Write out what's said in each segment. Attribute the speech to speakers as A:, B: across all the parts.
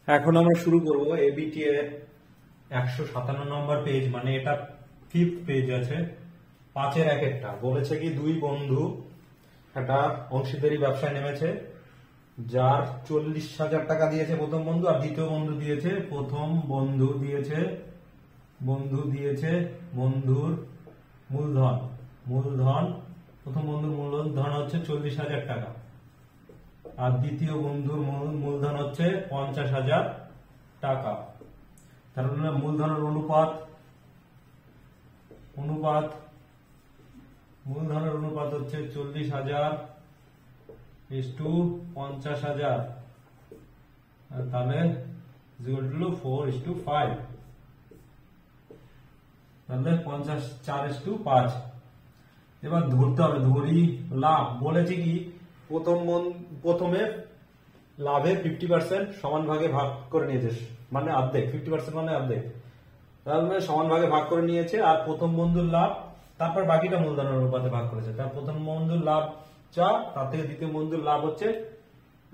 A: এখন আমরা শুরু করব এবিটি এর 157 নম্বর পেজ, মানে এটা 5th পেজ আছে। 5-এর একটা বলেছে কি দুই বন্ধু একটা অংশীদারি ব্যবসায় নেমেছে, যার 40,000 টাকা দিয়েছে প্রথম বন্ধু, আর দ্বিতীয় বন্ধু দিয়েছে বন্ধুর মূলধন প্রথম বন্ধুর মূলধন হচ্ছে 40,000 টাকা, আর দ্বিতীয় বন্ধুর মূলধন হচ্ছে 50,000 টাকা। তার মানে মূলধনের অনুপাত হচ্ছে 40,000 ইস্টু 50,000, তাহলে 4:5, তাহলে 4:5। এবার ধরতে হবে, ধরি লাভ বলেছে কি প্রথমে লাভের 50% সমান ভাগে ভাগ করে নিয়েছে, মানে অর্ধেক, 50% মানে অর্ধেক, তাহলে সমান ভাগে ভাগ করে নিয়েছে। আর প্রথম বন্ধুর লাভ, তারপর বাকিটা মূলধনের অনুপাতে ভাগ করেছে। তার প্রথম বন্ধুর লাভ যা, তার থেকে দ্বিতীয় বন্ধুর লাভ হচ্ছে,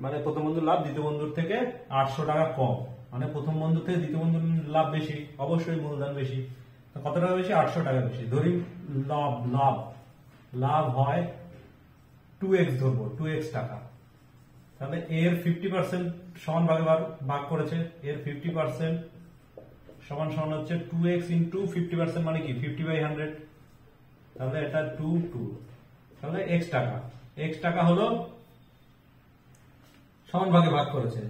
A: মানে প্রথম বন্ধুর লাভ দ্বিতীয় বন্ধুর থেকে 800 টাকা কম, মানে প্রথম বন্ধু থেকে দ্বিতীয় বন্ধুর লাভ বেশি, অবশ্যই মূলধন বেশি। কত টাকা বেশি? 800 টাকা বেশি। ধরি লাভ হয় 2x, ধরবো 2x টাকা, তাহলে এর 50% সমান ভাগে ভাগ করেছে, এর 50% সমান হচ্ছে 2x ইন্টু 50%, মানে কি 50/100, তাহলে এটা 2, তাহলে x টাকা হলো সমান ভাগে ভাগ করেছে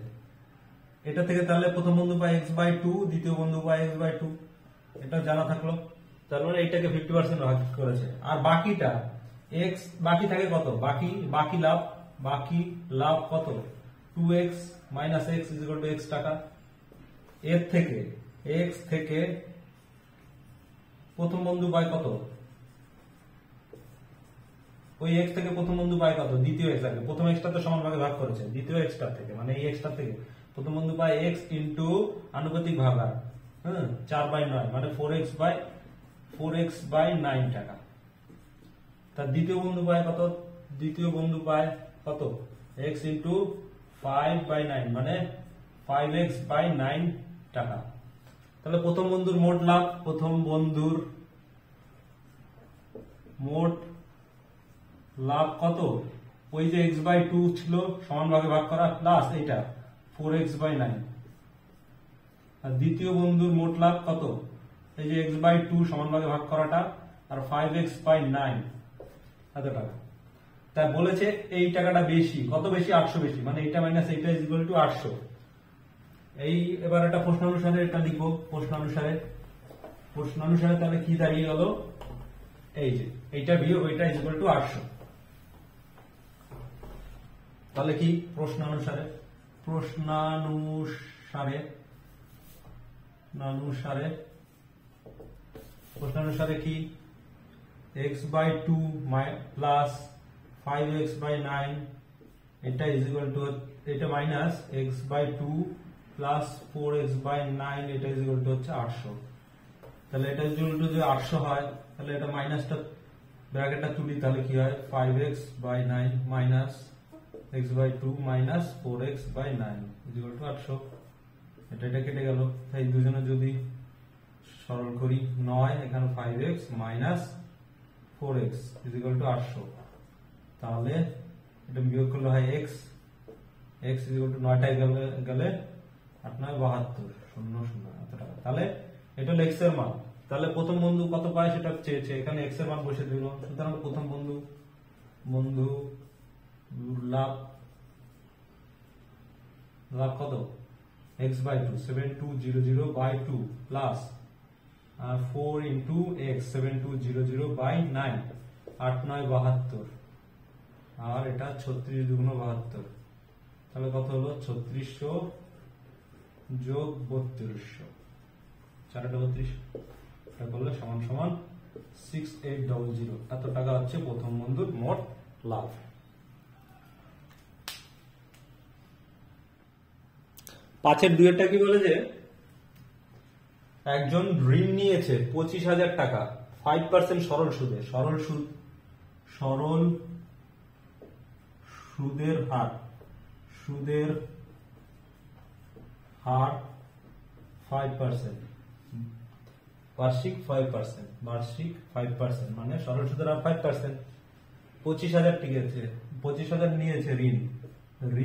A: এটা থেকে। তাহলে প্রথম বন্ধু পায় x/2, দ্বিতীয় বন্ধু পায় x/2, এটা জানা থাকলো। তার মানে এইটাকে 50% ভাগ করেছে। আর বাকিটা x, বাকি থাকে কত? বাকি লাভ কত? 2x minus x equal to x টাকা। এর থেকে x থেকে প্রথম বন্ধু পায় কত? ওই x থেকে প্রথম বন্ধু পায় কত? দ্বিতীয় x আগে, প্রথম x টা তো সমান ভাগে ভাগ করেছে, দ্বিতীয় x টা থেকে, মানে এই x টা থেকে প্রথম বন্ধু পায় x ইন্টু আনুপাতিক ভাগার 4/9, মানে 4x/9 টাকা। তার দ্বিতীয় বন্ধু পায় কত? দ্বিতীয় বন্ধু পায় কত? x ইন্টু 5/9, মানে 5x/9 টাকা। তাহলে প্রথম বন্ধুর মোট লাভ, কত? ওই যে x/2 ছিল সমান ভাগে ভাগ করা, প্লাস এইটা 4x/9। আর দ্বিতীয় বন্ধুর মোট লাভ কত? এই যে x/2 সমান ভাগে ভাগ করাটা, আর 5x/9, এত টাকা। তা বলেছে এই টাকাটা বেশি, কত বেশি? 800 বেশি, মানে এইটা মাইনাস এইটা ইজ ইকুয়াল টু 800। এই এবার একটা প্রশ্ন অনুসারে এটা লিখবো, প্রশ্ন অনুসারে তাহলে কি দাঁড়িয়ে গেল? এই যে এইটা বিয়োগ ওইটা ইজ ইকুয়াল টু 800। তাহলে কি প্রশ্ন অনুসারে কি x/2 প্লাস 5x/9, এটা ইজ ইকুয়াল টু, এটা মাইনাস x/2 প্লাস 4x/9, এটা ইজ ইকুয়াল টু হচ্ছে 800। তাহলে এটা ইজ ইকুয়াল টু যদি 800 হয়, তাহলে এটা মাইনাসটা ব্র্যাকেটটা তুলি, তাহলে কি হয়? 5x/9 minus x/2 minus 4x/9 is equal two 800। এটা কেটে গেল, তাই দুজনে যদি সরল করি 9, এখানে 5x minus 4x is equal two 800। তাহলে এটা বিয়োগ করলে হয় x ইজ ইকুয়াল টু 9টায় গেলে 8×9 72, 0 এত টাকা। তাহলে এটা হলো x এর মান। তাহলে প্রথম বন্ধু কত পায় সেটা চেয়েছে, এখানে x এর মান বসে দিল। সুতরাং প্রথম বন্ধু লাভ কত? x/2, 7200/2 প্লাস 4 ইন্টু x, 7200/9, 8×9 72, আর এটা 36 × 72, তাহলে কত হলো? 3600 যোগ 3200, 4×32, এটা করলে সমান 6800। এত টাকা হচ্ছে প্রথম বন্ধুর মোট লাভ। 5-এর কি বলে যে একজন ঋণ নিয়েছে 25,000 টাকা 5% সরল সুদে, সুদের হার হার 5%, বার্ষিক 5%, বার্ষিক 5% মানে সরল সুদের হার 5%। 25,000 টিকেছে, 25,000 নিয়েছে ঋণ,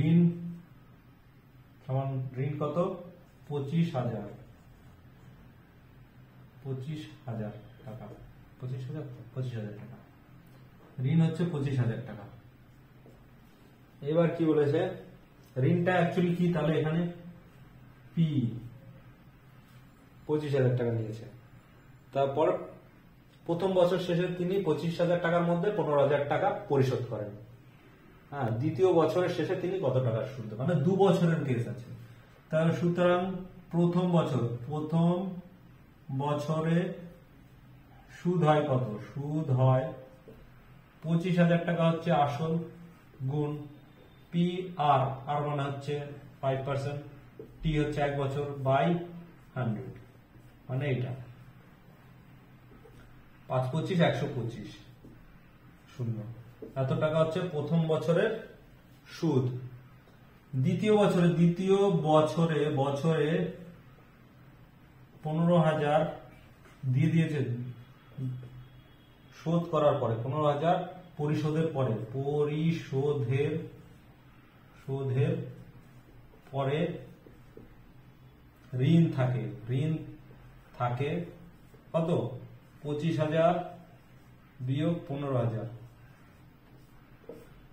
A: ঋণ সমান ঋণ কত? 25,000, 25,000 টাকা, 25,000 টাকা ঋণ হচ্ছে 25,000 টাকা। এবার কি বলেছে, ঋণটা অ্যাকচুয়ালি কি, তাহলে এখানে পি 25,000 টাকা নিয়েছে। তারপর প্রথম বছর শেষে তিনি 25,000 টাকার মধ্যে 15,000 টাকা পরিশোধ করেন। হ্যাঁ, দ্বিতীয় বছরের শেষে তিনি কত টাকা সুদ, মানে 2 বছরের কেস আছে। তাহলে সুতরাং প্রথম বছরে সুদ হয় কত? সুদ হয় 25,000 টাকা হচ্ছে আসল, গুণ পি আর, আর মানে হচ্ছে 5%, টি হচ্ছে 1 বছর, বাই 100, মানে এটা 5 25 125 শূন্য। এত টাকা হচ্ছে প্রথম বছরের সুদ। দ্বিতীয় বছরে 15,000 দিয়ে দিয়েছে শোধ করার পরে, 15,000 পরিশোধের পরে ঋণ থাকে কত? 25,000 বিয়োগ 15,000।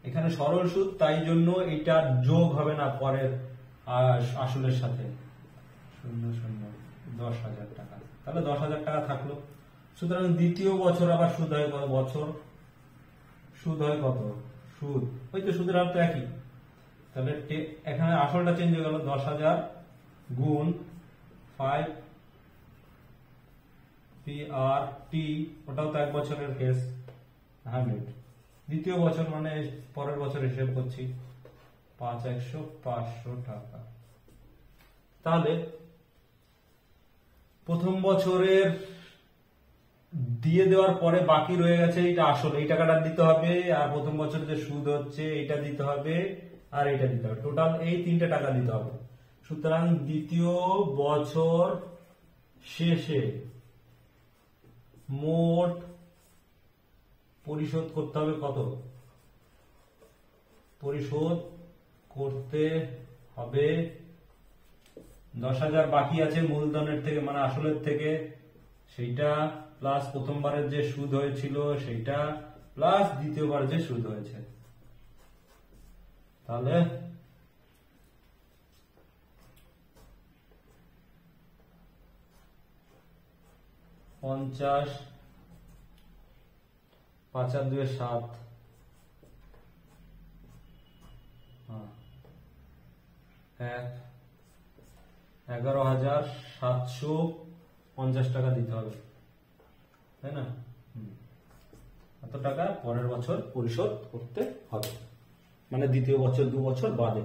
A: এখানে সরল সুদ, তাই জন্য এটা যোগ হবে না পরের আসলের সাথে, 10,000 টাকা, তাহলে 10,000 টাকা থাকলো। সুতরাং দ্বিতীয় বছর আবার সুদ হয় কত? সুদ হয় কত? সুদ ওই তো সুদের হার তো একই, তাহলে এখানে আসলটা চেঞ্জ হয়ে গেল, 10,000 গুণ 5 পি আর টি, ওটাও তো 1 বছরের কেস, 100। দ্বিতীয় বছর মানে পরের বছর হিসেব করছি, 500 টাকা। তাহলে প্রথম বছরের দিয়ে দেওয়ার পরে বাকি রয়ে গেছে এটা আসল, এই টাকাটা দিতে হবে, আর প্রথম বছরে যে সুদ হচ্ছে এটা দিতে হবে, আর এটা দিতে হবে, টোটাল এই 3টে টাকা দিতে হবে। সুতরাং দ্বিতীয় বছর শেষে মোট পরিশোধ করতে হবে কত? পরিশোধ করতে হবে 10,000 বাকি আছে মূলধনের থেকে, মানে আসলের থেকে, সেইটা প্লাস প্রথমবারের যে সুদ হয়েছিল সেইটা, প্লাস দ্বিতীয়বার যে সুদ হয়েছে। তাহলে পঞ্চাশ, 5 আর 2 7, 11,750 টাকা দিতে হবে, তাই না? এত টাকা পরের বছর পরিশোধ করতে হবে, মানে দ্বিতীয় বছর 2 বছর বাদে।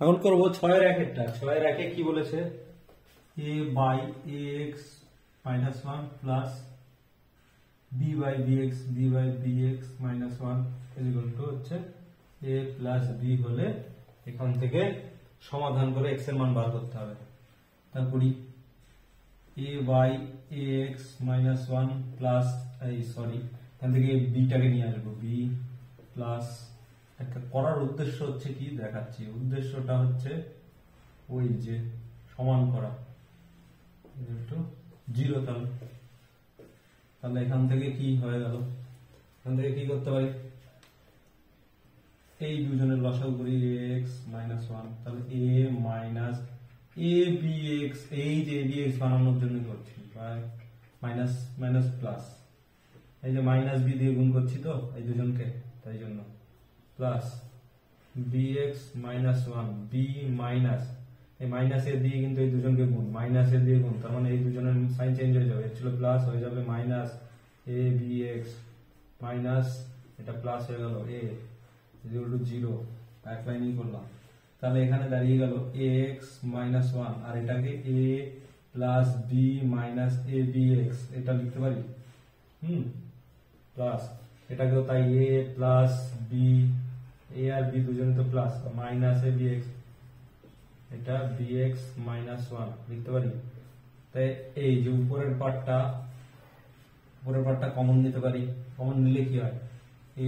A: এখন করবো 6 এর 1 কি বলেছে? a by ax minus 1 plus b by bx minus 1 is equal to হচ্ছে a plus b হলে এখান থেকে সমাধান করে x এর মান বার করতে হবে। তারপরে a by ax minus 1 plus এখান থেকে b টাকে নিয়ে আসবো, b প্লাস, একটা করার উদ্দেশ্য হচ্ছে কি দেখাচ্ছি, উদ্দেশ্যটা হচ্ছে ওই যে সমান করা, 0। তাহলে এখান থেকে কি হয়ে গেল, এখান থেকে কি করতে পারি, এই দুজনের লসাগু করি, ax minus 1, তাহলে a minus abx, এই যে abx বানানোর জন্য করছি, মাইনাস মাইনাস প্লাস, এই যে মাইনাস বি দিয়ে গুণ করছি তো এই দুজনকে, তাই জন্য plus bx minus 1, b minus, এই মাইনাস এর দিয়ে কিন্তু এই দুজনকে গুণ, মাইনাস এর দিয়ে গুণ, তার মানে এই দুজনের সাইন চেঞ্জ হয়ে যাবে, ছিল প্লাস হয়ে যাবে মাইনাস a bx মাইনাস, এটা প্লাস হয়ে গেল a ইকুয়াল টু 0, এক লাইনই করলাম। তাহলে এখানে দাঁড়িয়ে গেল ax minus 1, আর এটাকে a plus b minus a bx, এটা লিখতে পারি, প্লাস এটাকেও তাই a প্লাস b এ আর বি দুজনে তো প্লাস, মাইনাস এ বিএক্স, এটা বিএক্স মাইনাস 1 লিখতে পারি। তাই এই যে উপরের পার্টটা কমন নিতে পারি। কমন নিলে কি হয়,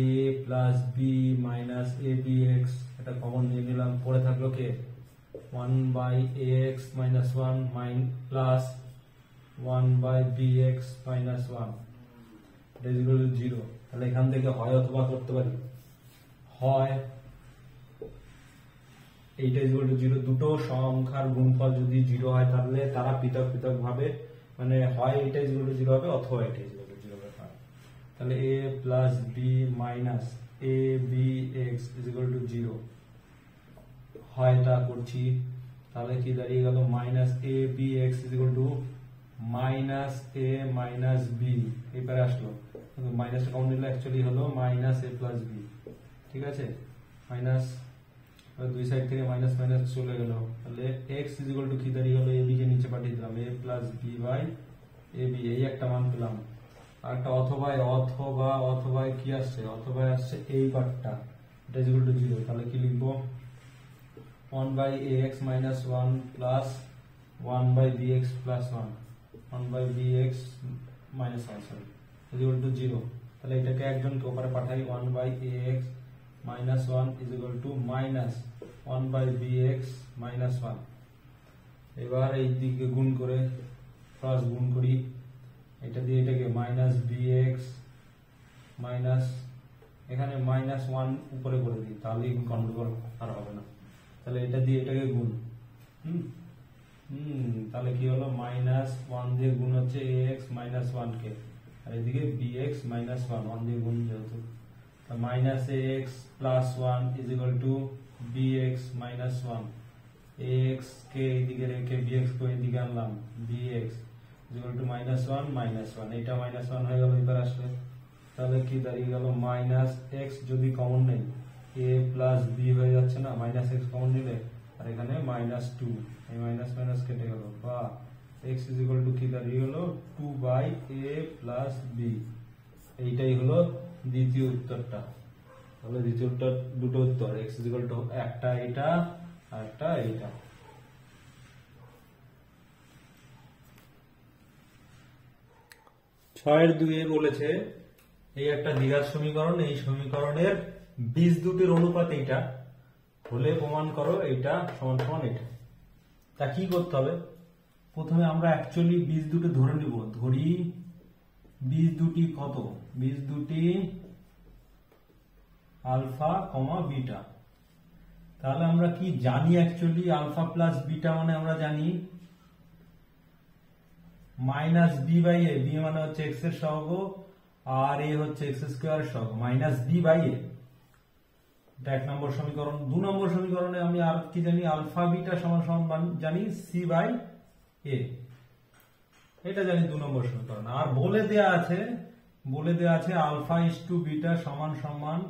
A: a plus b minus a b x, এটা কমন নিয়ে নিলাম। পরে থাকলো কে 1 by a x minus 1 plus 1 by b x minus 1 0। তাহলে এখান থেকে হয় অথবা করতে পারি, হয় এইটা ইকুয়াল টু 0, দুটো সংখ্যার গুণফল যদি 0 হয় তাহলে তারা পৃথক পৃথক ভাবে, মানে হয় এটা ইকুয়াল টু 0 হবে অথবা এটা ইকুয়াল টু 0 হবে। তাহলে a plus b minus a b x equal to 0 হয়, এটা করছি। তাহলে কি দাঁড়িয়ে গেল, minus a b x equal to minus a minus b, এবারে আসলো কিন্তু মাইনাসটা কমন নিলে অ্যাকচুয়ালি হলো মাইনাস এ প্লাস বি। ঠিক আছে, মাইনাস দুই সাইড থেকে মাইনাস মাইনাস চলে গেল। তাহলে এক্স ইকুয়াল টু কি দাঁড়িয়ে গেল, এ বি কে নিচে পাঠিয়ে দিলাম, a plus b by a b, এই একটা মান পেলাম। আর একটা অথবা কি আসছে, অথবা আসছে এই পার্টটা, এটা ইকুয়াল টু 0। তাহলে কি লিখবো, 1 by a x minus 1 plus 1 by b x plus 1 by b x minus 1 sorry equal to 0। তাহলে এটাকে একজনকে ওপরে পাঠাই, 1 by a x minus 1 is equal to minus 1 by b x minus 1। এবার এই দিকে গুণ করে প্লাস গুণ করি, এটা দিয়ে এটাকে মাইনাস বি এক্স মাইনাস, এখানে মাইনাস 1 উপরে করে দিই, তাহলে গন্ডগোল আর হবে না। তাহলে এটা দিয়ে এটাকে গুণ, তাহলে কি হলো, মাইনাস 1 দিয়ে গুণ হচ্ছে এ এক্স মাইনাস 1 কে, আর এদিকে বি এক্স মাইনাস 1 দিয়ে গুণ, যেহেতু minus a x plus 1 is equal to b x minus 1, a x কে এইদিকে রেখে বি এক্স কে এইদিকে আনলাম, b x is equal to minus 1 এটা মাইনাস 1 হয়ে গেল। এবার আসলে তাহলে কি দাঁড়িয়ে গেল, মাইনাস এক্স যদি কমন নেই এ প্লাস বি হয়ে যাচ্ছে না, মাইনাস এক্স কমন নিলে, আর এখানে মাইনাস 2, এই মাইনাস মাইনাস কেটে গেল, বা এক্স ইজ ইকুয়াল টু কি দাঁড়িয়ে গেল 2 বাই এ প্লাস বি। এইটাই হলো দ্বিতীয় উত্তরটা। তাহলে দ্বিতীয় উত্তর দুটো উত্তর, এক্স ইজ ইকুয়াল টু একটা এটা আর একটা এইটা। ছয়ের 2 বলেছে এই একটা দ্বিঘাত সমীকরণ, এই সমীকরণের বীজ দুটির অনুপাত এইটা হলে প্রমাণ করো এইটা সমান সমান এটা। তা কি করতে হবে, প্রথমে আমরা অ্যাকচুয়ালি বীজ দুটি ধরে নিব, ধরি বীজ দুটি কত, বীজ দুটি আলফা কমা বিটা। তাহলে আমরা কি জানি, অ্যাকচুয়ালি আলফা প্লাস বিটা মানে আমরা জানি minus b by a, b মানে হচ্ছে এক্স এর সহগ আর এ হচ্ছে এক্স স্কোয়ার সহগ, মাইনাস বি বাই এ, এটা 1 নম্বর সমীকরণ। 2 নম্বর সমীকরণে আমি আর কি জানি, আলফা বিটা সমান সমান জানি সি বাই এ, এটা জানি 2 নম্বর সমীকরণ। আর বলে দেয়া আছে আলফা ইস টু বিটা সমান সমান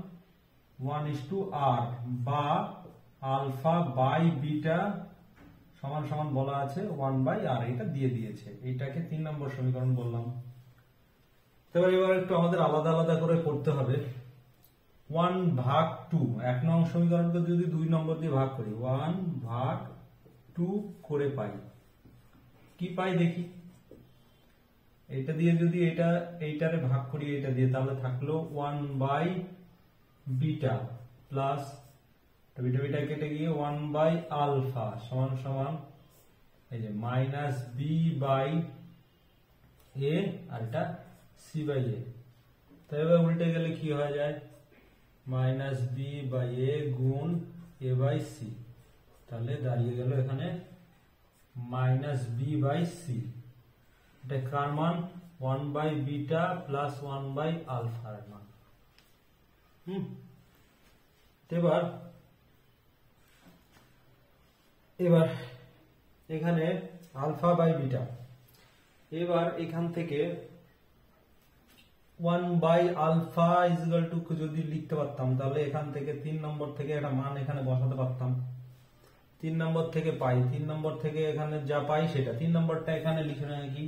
A: 1 ইস টু আর, বা আলফা বাই বিটা সমান সমান বলা আছে 1 বাই আর, এটা দিয়ে দিয়েছে। এইটাকে 3 নম্বর সমীকরণ বললাম। তবে এবার একটু আমাদের আলাদা আলাদা করে করতে হবে। 1 ভাগ 2, 1 নং সমীকরণকে যদি 2 নম্বর দিয়ে ভাগ করি, 1 ভাগ 2 করে পাই, কি পাই দেখি। এটা দিয়ে যদি এইটারে ভাগ করি এটা দিয়ে, তাহলে থাকলো 1 বাই বিটা প্লাস বিটা কেটে গিয়ে 1 বাই আলফা সমান সমান এই যে মাইনাস বি বাই এ, আর এটা সি বাই এ। তাই এবার উল্টে গেলে কি হয়ে যায়, মাইনাস বি বাই এ গুণ এ বাই সি, তাহলে দাঁড়িয়ে গেল এখানে মাইনাস বি বাই সি। এটা কার মান, 1 বাই বিটা প্লাস 1 বাই আলফার মান। এবার এখানে আলফা বাই বিটা, এবার এখান থেকে 1 by alpha is equal to যদি লিখতে পারতাম, তাহলে এখান থেকে 3 নম্বর থেকে একটা মান এখানে বসাতে পারতাম। 3 নম্বর থেকে পাই, 3 নম্বর থেকে এখানে যা পাই সেটা, 3 নম্বরটা এখানে লিখে নেয় কি,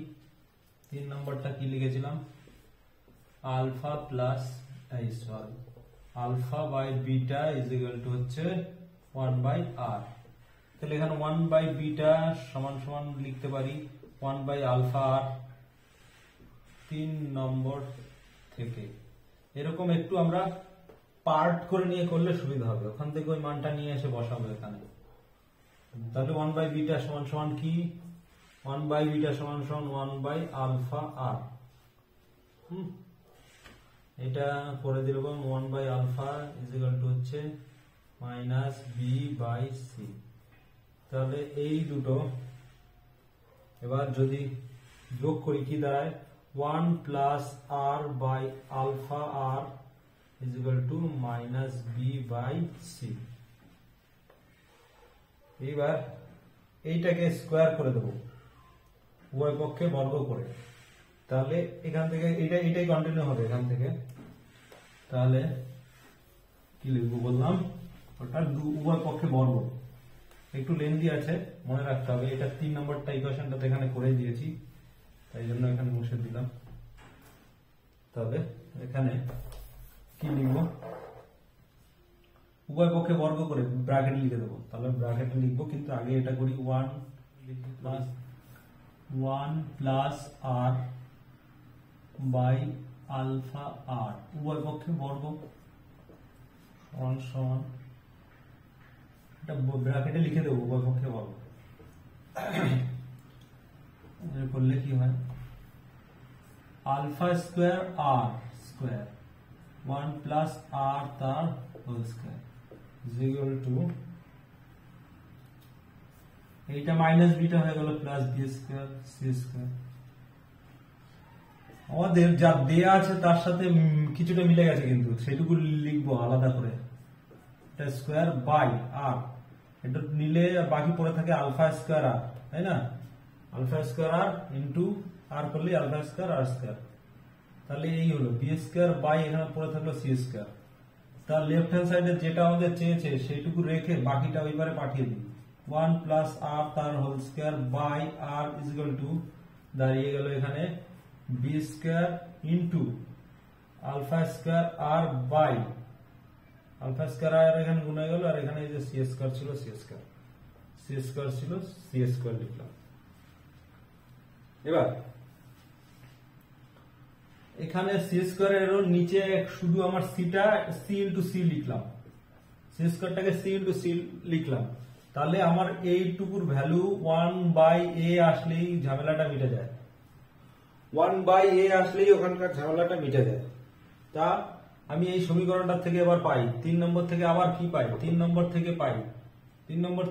A: 3 নম্বরটা কি লিখেছিলাম, alpha plus alpha by beta is equal to হচ্ছে 1 বাই আর। তাহলে এখানে 1 বাই বিটা সমান সমান লিখতে পারি 1 বাই আলফা আর 3 নম্বর থেকে। এরকম একটু আমরা পার্ট করে নিয়ে করলে সুবিধা হবে, ওখান থেকে ওই মানটা নিয়ে এসে বসাবো এখানে। তাহলে 1 বাই বিটা সমান সমান কি, 1 বাই বিটা সমান সমান 1 বাই আলফা আর। এটা করে দিলাম 1 by alpha is equal to হচ্ছে মাইনাস বি বাই সি। তাহলে এই দুটো এবার যদি যোগ করি কি দাঁড়ায় 1 plus r by alpha r is equal to minus b by c. এইবার এইটাকে স্কোয়ার করে দেবো উভয় পক্ষে বর্গ করে, তাহলে এখান থেকে এটাই কন্টিনিউ হবে এখান থেকে। তাহলে কি লিখবো বললাম, ওটা উভয় পক্ষে বর্গ, একটু লেন্দি আছে মনে রাখতে হবে। এটা 3 নম্বরটা ইকুয়েশনটা এখানে করে দিয়েছি, তাই জন্য এখানে মুছে দিলাম। তবে এখানে কি লিখবো, উভয় পক্ষে বর্গ করে ব্র্যাকেট লিখে দেবো। তাহলে ব্র্যাকেটে লিখবো, কিন্তু আগে এটা করি 1 প্লাস আর বাই আলফা আর উভয় পক্ষে বর্গ সমান সমান, এটা ব্র্যাকেটে লিখে দেবো উভয় পক্ষে বর্গ। করলে কি হয়, alpha square r square 1 plus r তার whole square is equal to, এইটা মাইনাস বিটা হয়ে গেল plus b square c square. আমাদের যা দেয়া আছে তার সাথে কিছুটা মিলে গেছে, কিন্তু সেটুকু লিখবো আলাদা করে। এটা স্কোয়ার বাই আর, এটা নিলে বাকি পড়ে থাকে আলফা স্কোয়ার আর, তাই না? আলফা স্কোয়ার আর ইন্টু আর করলে আলফা স্কোয়ার আর স্কোয়ার। তাহলে এই হলো বি স্কোয়ার বাই এখানে পড়ে থাকলো সি স্কোয়ার। তার লেফট হ্যান্ড সাইডে যেটা আমাদের চেয়েছে সেইটুকু রেখে বাকিটা ওইবারে পাঠিয়ে দিই। 1 প্লাস আর তার whole square by r is equal to দাঁড়িয়ে গেল এখানে b square into alpha square r by alpha square r এখানে গুণ হয়ে গেল, আর এখানে যে সি স্কোয়ার ছিল সি স্কোয়ার ছিল সি স্কোয়ার লিখলাম। এবার এখানে সি স্কোয়ারের নিচে শুধু আমার সিটা সি ইন্টু সি লিখলাম, সি স্কোয়ারটাকে সি ইন্টু সি লিখলাম। তাহলে আমার এইটুকুর ভ্যালু 1 বাই এ আসলেই ঝামেলাটা মিটে যায়, 1 বাই এ আসলেই ওখানকার ঝামেলাটা মিটে যায়। তা আমি এই সমীকরণটা থেকে এবার পাই 3 নম্বর থেকে আবার কি পাই, 3 নম্বর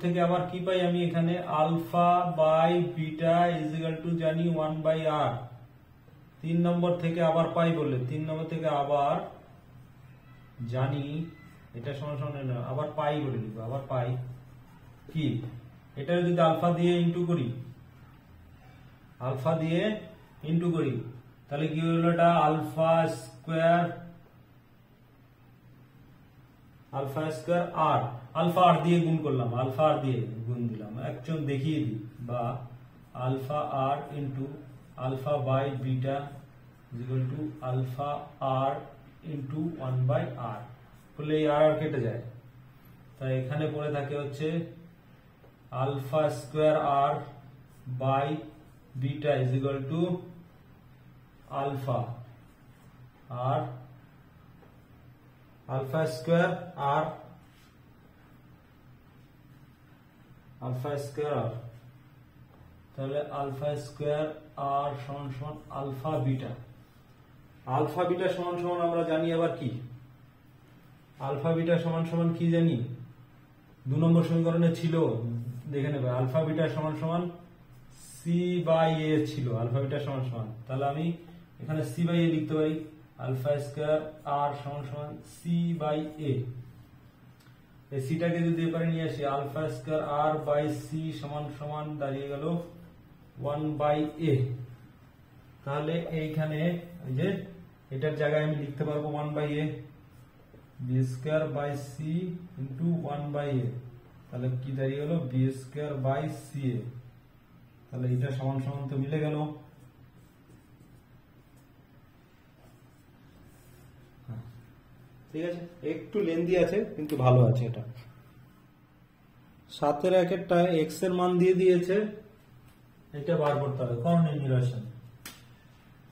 A: থেকে আবার কি পাই আমি এখানে alpha by beta is equal to জানি 1 বাই আর। 3 নম্বর থেকে আবার পাই বললে 3 নম্বর থেকে আবার জানি এটা সমান সমান আবার পাই বলে লিখবো, আবার পাই কি, এটা যদি আলফা দিয়ে ইন্টু করি তাহলে কি হলো, এটা আলফা স্কোয়ার আর আলফা আর দিয়ে গুণ করলাম, আলফা আর দিয়ে গুণ দিলাম, একজন দেখিয়ে দিই, বা alpha r into alpha by beta is equal to alpha r into 1 by r করলে এই আর কেটে যায়। তাই এখানে পড়ে থাকে হচ্ছে alpha square r by beta is equal to alpha r alpha square r তাহলে আলফা স্কোয়ার আর সমান সমান আলফা বিটা সমান সমান আমরা জানি আবার কি, আলফা বিটা সমান সমান কি জানি 2 নম্বর সমীকরণে ছিল, দেখে নেবে আলফা বিটা সমান সমান সি বাই এ ছিল, আলফা বিটা সমান সমান। তাহলে আমি এখানে সি বাই এ লিখতে পারি, আলফা স্কোয়ার আর সমান সমান সি বাই এ। এই সিটাকে যদি এবারে নিয়ে আসি alpha square r by c সমান সমান দাঁড়িয়ে গেল 1 বাই এ। তাহলে এইখানে এই যে এটার জায়গায় আমি লিখতে পারবো 1 by a b square by c into 1 by a. তাহলে কি দাঁড়িয়ে গেল b square by c a. তাহলে এটা সমান সমান তো মিলে গেল। ঠিক আছে, একটু লেন্দি আছে কিন্তু ভালো আছে। এটা 7-এর একটা এক্স এর মান দিয়ে দিয়েছে, এটা বার করতে হবে কর্ণের নিরসন।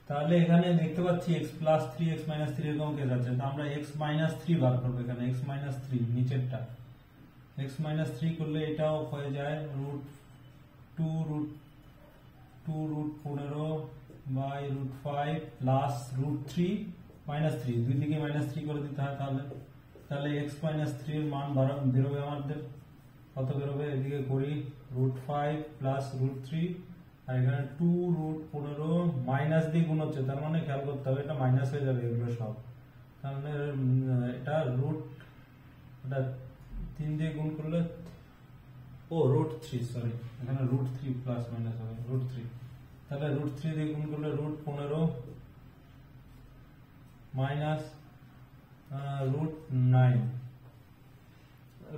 A: তাহলে এখানে দেখতে পাচ্ছি x plus three x minus three এরকম কেস আছে, তো আমরা এক্স মাইনাস থ্রি বার করবো। এখানে এক্স মাইনাস থ্রি নিচেরটা এক্স মাইনাস থ্রি করলে এটাও হয়ে যায় root two root 15 by root 5 plus root 3 minus 3, দুই দিকে মাইনাস 3 করে দিতে হয়। তাহলে এক্স মাইনাস 3 এর মান বেরোবে আমাদের কত বেরোবে, এদিকে করি রুট 5 প্লাস রুট 3, আর এখানে 2 রুট 15 মাইনাস দিয়ে গুণ হচ্ছে, তার মানে খেয়াল করতে হবে এটা মাইনাস হয়ে যাবে এগুলো সব। তাহলে এটা রুট, এটা 3 দিয়ে গুণ করলে রুট 3, সরি এখানে রুট 3 প্লাস মাইনাস হবে রুট 3। তাহলে রুট 3 দিয়ে গুণ করলে রুট 15 মাইনাস রুট 9,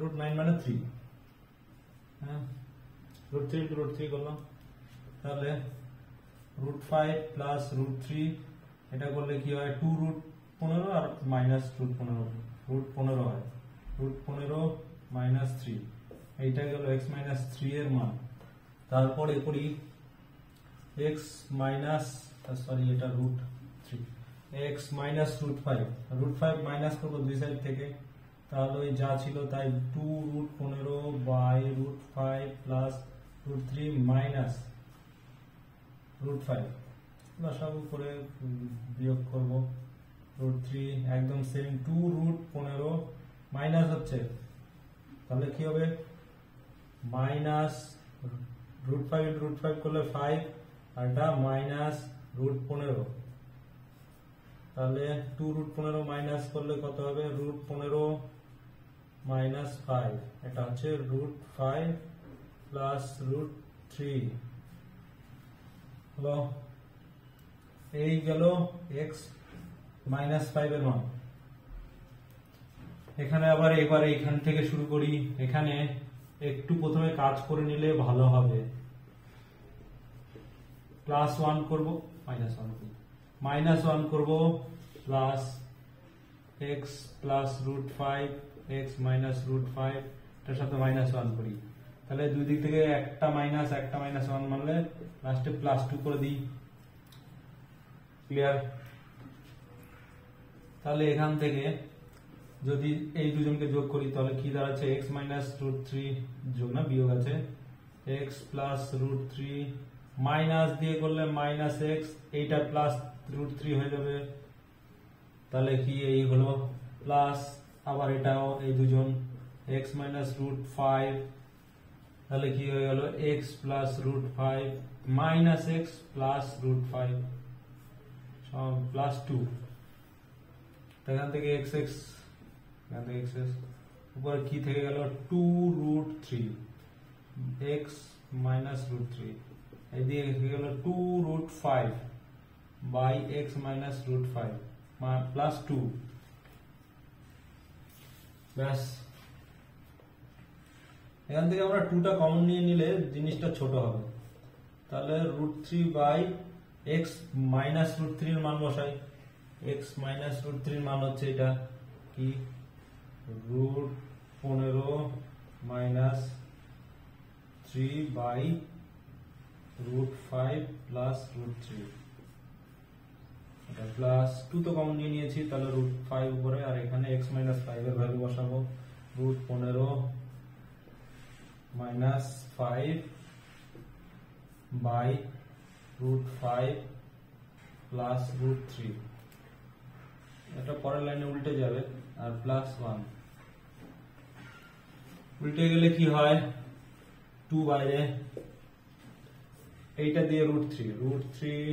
A: রুট 9 মানে 3, হ্যাঁ রুট 3 টু রুট 3 করলাম। তাহলে রুট 5 প্লাস রুট 3, এটা করলে কি হয় 2 রুট 15 আর মাইনাস রুট 15 হয়, রুট 15 মাইনাস 3, এইটা গেল x মাইনাস 3 এর মান। তারপরে করি x মাইনাস, সরি এটা root 3, x minus root 5 minus করবো দুই সাইড থেকে, তাহলে ওই যা ছিল তাই 2 root 15 by root 5 plus root 3 minus root 5, লসাগু করে বিয়োগ করবো রুট 3, একদম সেম 2 রুট 15 মাইনাস হচ্ছে, তাহলে কি হবে মাইনাস রুট 5 করলে 5, আর এটা মাইনাস রুট 15, তাহলে 2 রুট 15 মাইনাস করলে কত হবে রুট 15 মাইনাস 5, এটা হচ্ছে রুট 5 প্লাস রুট 3 হলো। এই গেল x মাইনাস 5 এর মান। এখানে আবার এবারে এখান থেকে শুরু করি, এখানে একটু প্রথমে কাজ করে নিলে ভালো হবে। প্লাস 1 করব, মাইনাস 1 করব, plus x plus root 5 x minus root 5, এটার সাথে মাইনাস 1 করি, তাহলে দুই দিক থেকে একটা মাইনাস 1 মানলে লাস্টে প্লাস 2 করে দিই। ক্লিয়ার? তাহলে এখান থেকে যদি এই দুজনকে যোগ করি তাহলে কি দাঁড়াচ্ছে x মাইনাস রুট 3 যোগ না বিয়োগ আছে x প্লাস রুট 3 মাইনাস দিয়ে করলে মাইনাস x, এইটা প্লাস রুট 3 হয়ে যাবে, তাহলে কি এই হলো প্লাস, আবার এটাও এই দুজন x মাইনাস রুট 5, তাহলে কি হয়ে গেল x plus root 5 minus x plus root 5 plus 2, এখান থেকে x উপর কি থেকে গেল 2 রুট 3 x মাইনাস রুট 3, এই দিয়ে গেল 2 root 5 by x minus root 5 plus 2, ব্যাস। এখান থেকে আমরা 2টা কমন নিয়ে নিলে জিনিসটা ছোট হবে, তাহলে root 3 by x minus root 3 এর মান বসাই, x মাইনাস রুট 3 এর মান হচ্ছে এটা কি root 15 minus 3 by root 5 plus root 3, এটা প্লাস 2 তো কমন নিয়ে নিয়েছি, তাহলে রুট 5 উপরে, আর এখানে x মাইনাস 5 এর ভ্যালু বসাবো, root 15 minus 5 by root 5 plus root 3, এটা পরের লাইনে উল্টে যাবে, আর প্লাস 1, উল্টে গেলে কি হয় 2 বাইরে, এইটা দিয়ে root 3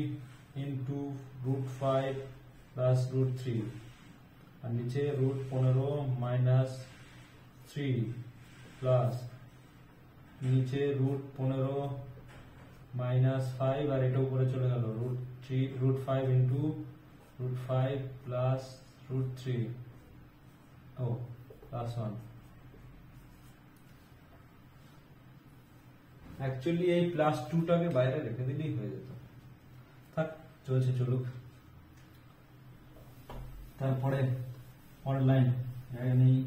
A: into root 5 plus root 3, আর নিচে রুট 15 মাইনাস 3 প্লাস নিচে রুট 15 মাইনাস 5, আর এটা উপরে চলে গেল root 5 into root 5 plus root 3 plus 1। Actually এই প্লাস 2টাকে বাইরে রেখে দিলেই হয়ে যেত, থাক চলছে চলুক। তারপরে পরের লাইন নেই,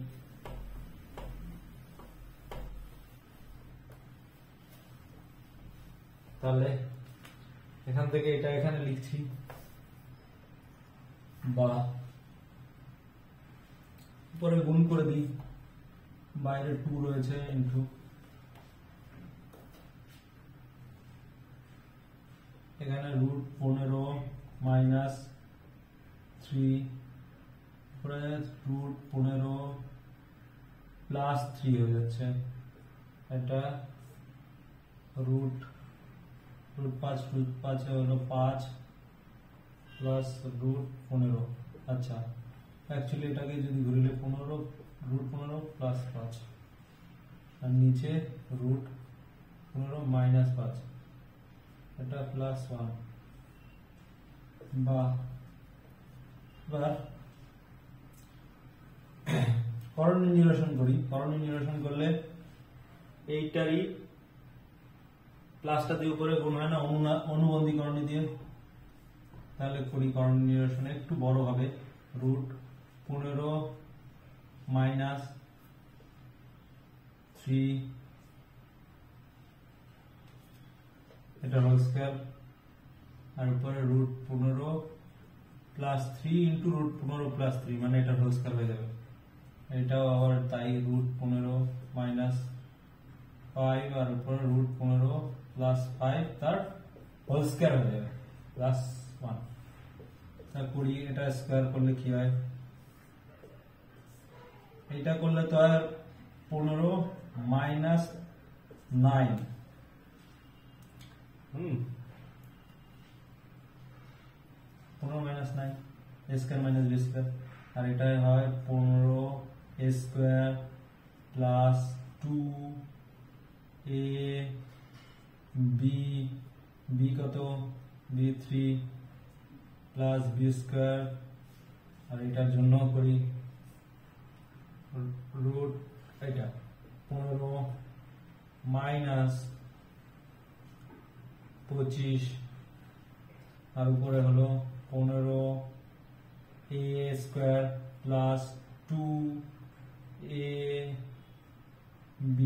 A: তাহলে এখান থেকে এটা এখানে লিখছি, বা পরে গুণ করে দিই, বাইরে 2 রয়েছে ইন্টু এখানে √15 মাইনাস 3 √15 প্লাস 3 হয়ে যাচ্ছে, এটা √5 হলো 5 প্লাস √15। আচ্ছা, অ্যাকচুয়ালি এটাকে যদি ধরলে 15 প্লাস 5 আর নিচে √15 মাইনাস 5, এটা প্লাস 1। বা এবার করণীয় নিরসন করি। করণীয় নিরসন করলে এইটারই প্লাসটা দিয়ে উপরে গুণ হয় না অনুবন্ধী করণী দিয়ে, তাহলে করি করণীয় নিরসন একটু বড় হবে, √15 মাইনাস 3 এটা হোল স্কয়ার আর উপরে √15 প্লাস 3 ইন্টু √15 প্লাস 3 মানে এটা হোল স্কয়ার হয়ে যাবে। এটাও আবার তাই √15 মাইনাস 5 আর উপরে √15 প্লাস 5 তার হোল স্কয়ার হয়ে যাবে প্লাস 1। তা করি, এটা স্কয়ার করলে কি হয়, এটা করলে তো আর 15 minus 9 15 minus 9 a square minus b square, আর এটা হয় 15 a square plus 2 a b b কত b 3 প্লাস b স্কয়ার, আর এটার জন্য করি রুট এটা 15 মাইনাস 25 আর উপরে হলো 15 a square plus 2 a b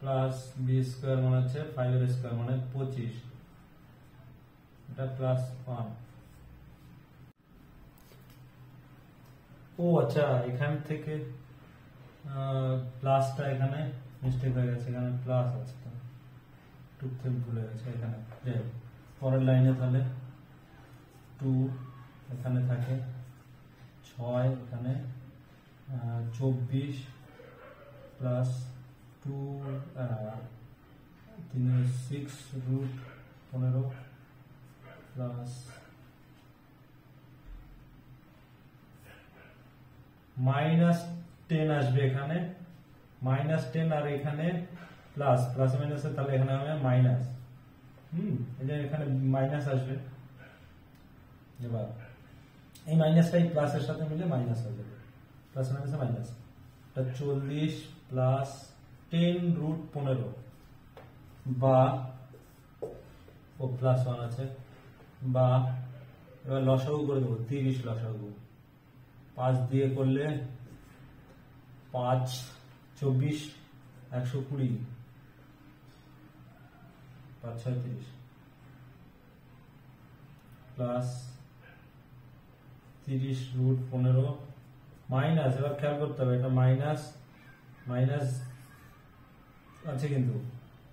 A: plus b square মানে হচ্ছে 5 এর স্কয়ার মানে 25, এটা প্লাস 1। ও আচ্ছা, এখান থেকে প্লাসটা এখানে মিস্টেক হয়ে গেছে, এখানে প্লাস আছে, টুকতে ভুলে গেছে এখানে। পরের লাইনে তাহলে 2 এখানে থাকে 6 এখানে 24 প্লাস 2 6 √15 প্লাস মাইনাস 10 আসবে এখানে, মাইনাস 10 আর এখানে প্লাস প্লাস মাইনাস, তাহলে এখানে হবে মাইনাস, এখানে মাইনাস আসবে। এবার এই মাইনাসটাই প্লাসের সাথে মিলে মাইনাস হয়ে যাবে, প্লাস মাইনাসে মাইনাস, 40 প্লাস 10 √15 বা ও প্লাস 1 আছে, বা এবার লসাগু করে দেবো 30 লসাগু 5 দিয়ে করলে 5 24 120 5 36 প্লাস 30 √15 মাইনাস, এবার খেয়াল করতে হবে এটা মাইনাস মাইনাস আছে কিন্তু,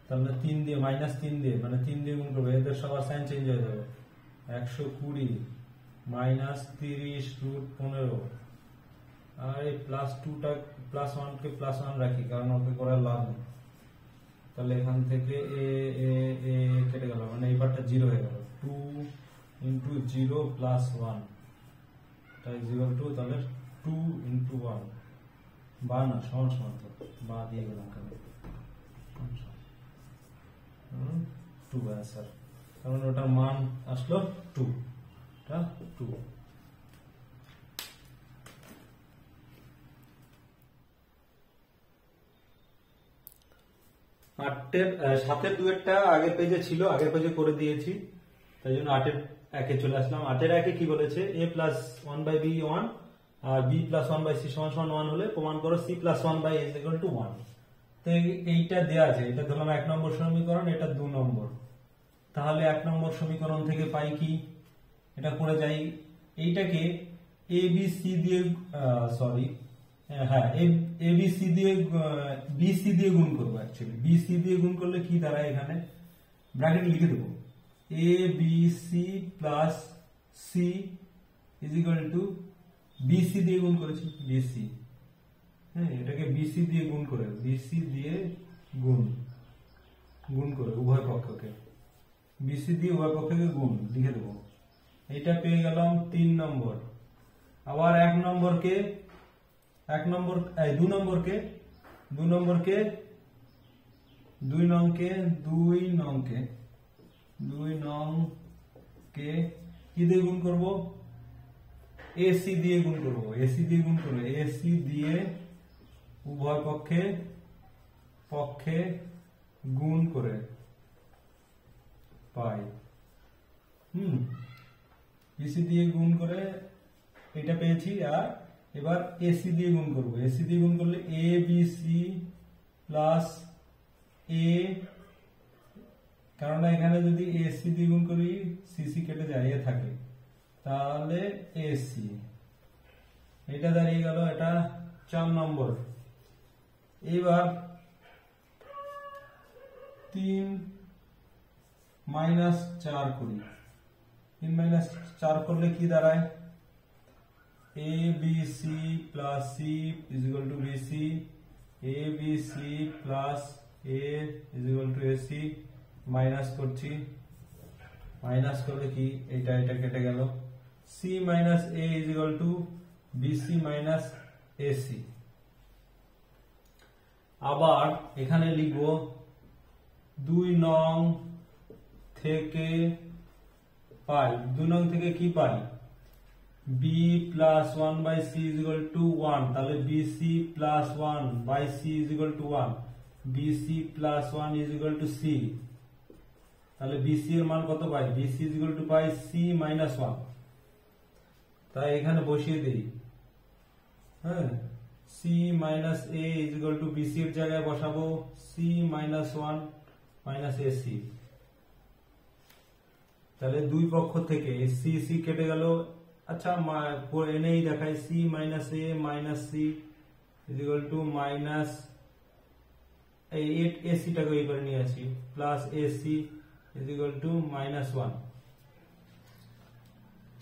A: তাহলে 3 দিয়ে মাইনাস 3 দিয়ে মানে 3 দিয়ে গুণ করবে, এদের সবার সাইন চেঞ্জ হয়ে যাবে, 120 মাইনাস 30 √15 আর এই প্লাস 2টা প্লাস 1 কে প্লাস 1 রাখি কারণ ওকে করার লাভ নেই, তাহলে এখান থেকে এ এ এ কেটে গেল মানে এই পার্টটা 0 হয়ে গেল, 2 ইনটু 0 প্লাস 1 তাই 0 তাহলে 2 ইনটু 1 বা না সমান সমান তো বা দিয়ে গেলাম কেন 2 অ্যান্সার, কারণ ওটার মান আসলো 2, এটা 2। সাতের দুয়েরটা আগের পেজে ছিল, আগের পেজে করে দিয়েছি, তাই জন্য একে চলে আসলাম। 8 এর একে কি বলেছে, a প্লাস 1 বাই বি 1 আর b প্লাস 1 বাই সি সমান সমান 1 হলে প্রমাণ করো c plus 1 by a is equal to 1। তো এইটা দেয়া আছে, এটা ধরলাম 1 নম্বর সমীকরণ, এটা 2 নম্বর। তাহলে 1 নম্বর সমীকরণ থেকে পাই কি, এটা করে যাই, এইটাকে এ বি সি দিয়ে এ বি সি দিয়ে বিসি দিয়ে গুণ করবো। অ্যাকচুয়ালি বিসি দিয়ে গুণ করলে কি দাঁড়ায়, এখানে ব্র্যাকেট লিখে দেবো a b c plus c is equal to b c দিয়ে গুণ করেছি, বিসি, হ্যাঁ এটাকে বিসি দিয়ে গুণ করে, বিসি দিয়ে গুণ করে উভয় পক্ষকে, বিসি দিয়ে উভয় পক্ষকে গুণ লিখে দেবো। এটা পেয়ে গেলাম 3 নম্বর। আবার 2 নম্বরকে 2 নংকে কি দিয়ে গুণ করবো, এসি দিয়ে গুণ করবো, এসি দিয়ে উভয় পক্ষে গুণ করে পাই। বিসি দিয়ে গুণ করে এটা পেয়েছি। আর এবার এসি দিয়ে গুণ করবো, এসি দিয়ে গুণ করলে এ বি সি প্লাস এ, কারণ এখানে যদি এসি দিয়ে গুণ করি সিসি কেটে যায়, এ থাকে, তাহলে এসি, এটা দাঁড়িয়ে গেল, এটা 4 নম্বর। এবার 3 মাইনাস 4 করি, 3 মাইনাস 4 করলে কি দাঁড়ায়, a b c plus c is equal to b c, a b c plus a is equal to a c, minus করছি, মাইনাস করলে কি এটা কেটে গেল, c minus a is equal to b c minus a c. আবার এখানে লিখবো 2 নং থেকে পাই, 2 নং থেকে কি পাই, b plus 1 by c is equal to 1, তাহলে bc plus 1 by c is equal to 1, bc plus 1 is equal to c, তাহলে bc এর মান কত পাই, bc ইজ ইকুয়াল টু পাই c মাইনাস 1। তাই এখানে বসিয়ে দেই, হ্যাঁ c minus a is equal to bc এর জায়গায় বসাবো c মাইনাস 1 মাইনাস ac, তাহলে দুই পক্ষ থেকে c c কেটে গেল। আচ্ছা এনেই দেখায় c minus a minus c is equal to minus এই ac টাকে এইবার নিয়ে আসি, plus ac is equal to minus 1,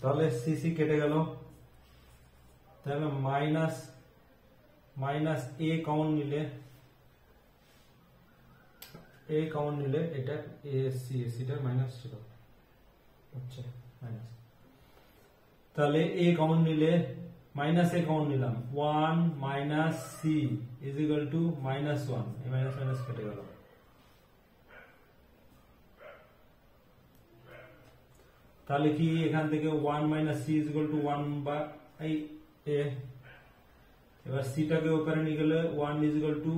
A: তাহলে c c কেটে গেল, তাহলে মাইনাস a কমন নিলে এটা ac টা মাইনাস ছিল, আচ্ছা মাইনাস, তাহলে a কমন নিলে মাইনাস a কমন নিলাম, 1 minus c is equal to minus 1, এই মাইনাস মাইনাস কেটে গেল। তাহলে কি এখান থেকে 1 minus c is equal to 1 by a, এবার c টাকে উপরে নিয়ে গেলে 1 is equal to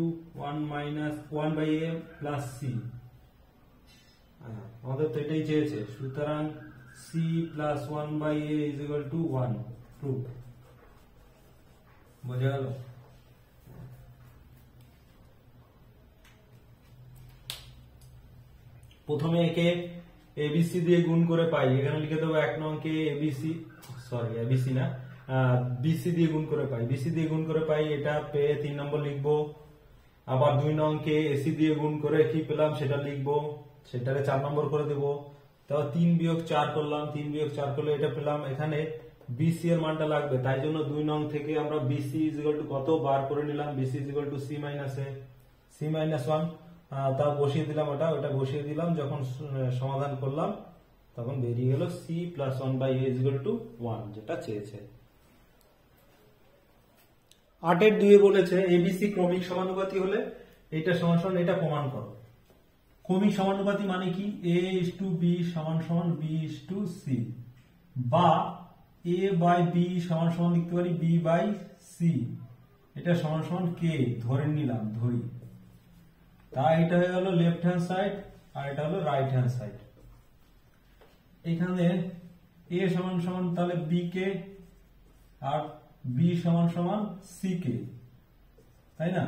A: 1 minus 1 by a plus c, আমাদের তো এটাই চেয়েছে, সুতরাং c plus 1 by a is equal to 1, proof. বোঝা গেল? প্রথমে একে এবিসি দিয়ে গুণ করে পাই, এখানে লিখে দেবো 1 নংকে এবিসি না বিসি দিয়ে গুণ করে পাই, বিসি দিয়ে গুণ করে পাই, এটা পেয়ে 3 নম্বর লিখবো। আবার 2 নংকে এসি দিয়ে গুণ করে কি পেলাম সেটা লিখবো, সেটারে 4 নম্বর করে দেবো। তারপর 3 বিয়োগ 4 করলাম, 3 বিয়োগ 4 করলে এটা পেলাম। এখানে বিসি এর মানটা লাগবে, তাই জন্য 2 নং থেকে আমরা বিসি ইজ ইকুয়াল টু কত বার করে নিলাম, BC is equal to C minus A, C minus 1, তা বসিয়ে দিলাম, ওটা বসিয়ে দিলাম। যখন সমাধান করলাম তখন বেরিয়ে গেল C plus 1 by A is equal to 1, যেটা চেয়েছে। 8 এর 2 বলেছে এবিসি ক্রমিক সমানুপাতি হলে এটা সমান সমান এটা প্রমাণ করো। ক্রমিক সমানুপাতি মানে কি, এ ইজ টু বি সমান সমান বি ইজ টু সি, বা এ বাই বি সমান সমান লিখতে পারি বি বাই সি, এটা সমান সমান কে ধরে নিলাম, ধরি। তাই এটা হয়ে গেল লেফট হ্যান্ড সাইড আর এটা হলো রাইট হ্যান্ড সাইড। এখানে এ সমান সমান তাহলে বি কে আর বি সমান সমান সি কে, তাই না?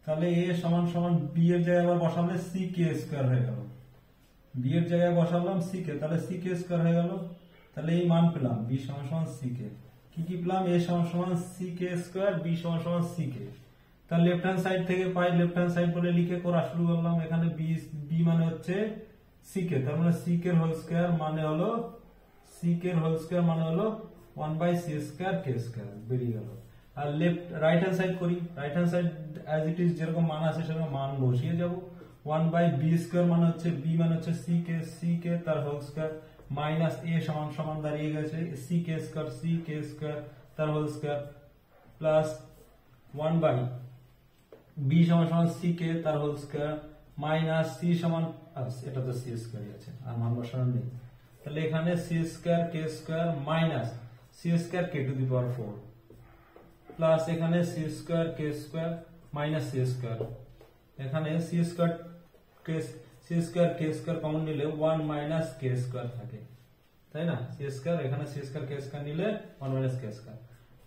A: তাহলে এ সমান সমান বি এর জায়গায় আবার বসালে সি কে স্কয়ার হয়ে গেল, বি এর জায়গায় বসালাম সি কে, তাহলে সি কে স্কয়ার হয়ে গেল। তাহলে এই মান পেলাম বি সমান সমান সি কে। কি কি পেলাম? এ সমান সমান সি কে স্কয়ার, বি সমান সমান সি কে। তাহলে লেফট হ্যান্ড সাইড থেকে পাই, লেফট হ্যান্ড সাইড বলে লিখে করা শুরু করলাম। এখানে বি মানে হচ্ছে সি কে, তার মানে সি কে হোল স্কয়ার মানে হলো সি কে হোল স্কয়ার মানে হলো 1/c স্কয়ার কে স্কয়ার বেরিয়ে গেল। আর লেফট রাইট হ্যান্ড সাইড করি, right hand side as it is যেরকম মান আছে সেরকম মান বসিয়ে যাব। 1/b স্কয়ার মানে হচ্ছে বি মানে হচ্ছে সি কে তার হোল স্কয়ার মাইনাস এ সমান সমান দাঁড়িয়ে গেছে সি কে স্কয়ার তার হোল স্কয়ার প্লাস 1/b সমান সমান সি কে তার হোল স্কয়ার মাইনাস সি সমান, এটা তো সি স্কয়ারই আছে আর মান বসানো নেই, তাহলে এখানে C square K square minus C square K to the power 4 plus এখানে C square K square minus C square, এখানে C square K square common নিলে 1 মাইনাস কে স্কয়ার থাকে, তাই না? সি স্কয়ার এখানে সি স্কয়ার কে স্কয়ার নিলে 1 minus K square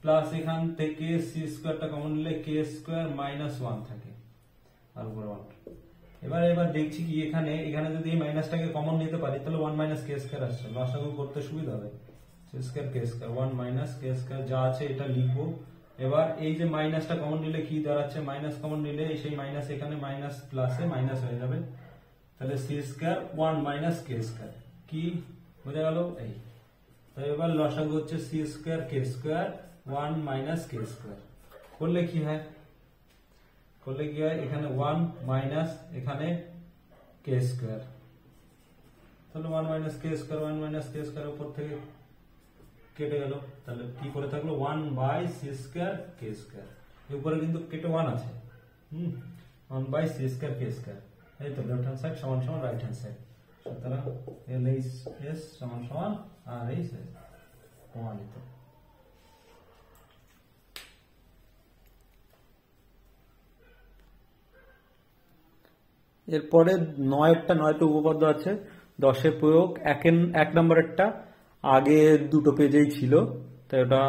A: plus এখান থেকে সি স্কয়ারটা কমন নিলে কে স্কয়ার মাইনাস 1 থাকে আর উপরে 1। এবার দেখছি কি এখানে যদি এই মাইনাসটাকে কমন নিতে পারি তাহলে 1 মাইনাস কে স্কয়ার আসছে, লসাগু করতে সুবিধা হবে। C square K square 1 minus K square যা আছে এটা লিখবো। এবার এই যে মাইনাসটা কমন নিলে কি দাঁড়াচ্ছে, মাইনাস কমন নিলে সেই মাইনাস এখানে মাইনাস প্লাসে মাইনাস হয়ে যাবে, তাহলে C square 1 minus K square কি বোঝা গেল? এই তাই এবার লসাগু হচ্ছে C square K square 1 minus K square করলে কি হয়, এখানে 1 মাইনাস এখানে কে স্কয়ার, তাহলে 1 মাইনাস কে স্কয়ার উপর থেকে কেটে গেল, তাহলে কি করে থাকলো 1/c স্কয়ার কে স্কয়ার, এর উপরে কিন্তু কেটে 1 আছে 1/c স্কয়ার কে স্কয়ার। এই তো লেফট হ্যান্ড সাইড সমান সমান রাইট হ্যান্ড সাইড, সুতরাং LHS সমান সমান RH প্রমাণিত। এরপরে 9টা উপপাদ্য আছে, 10 প্রয়োগ 1 নম্বরেরটা আগে দুটো পেজেই ছিল, তাই ওটা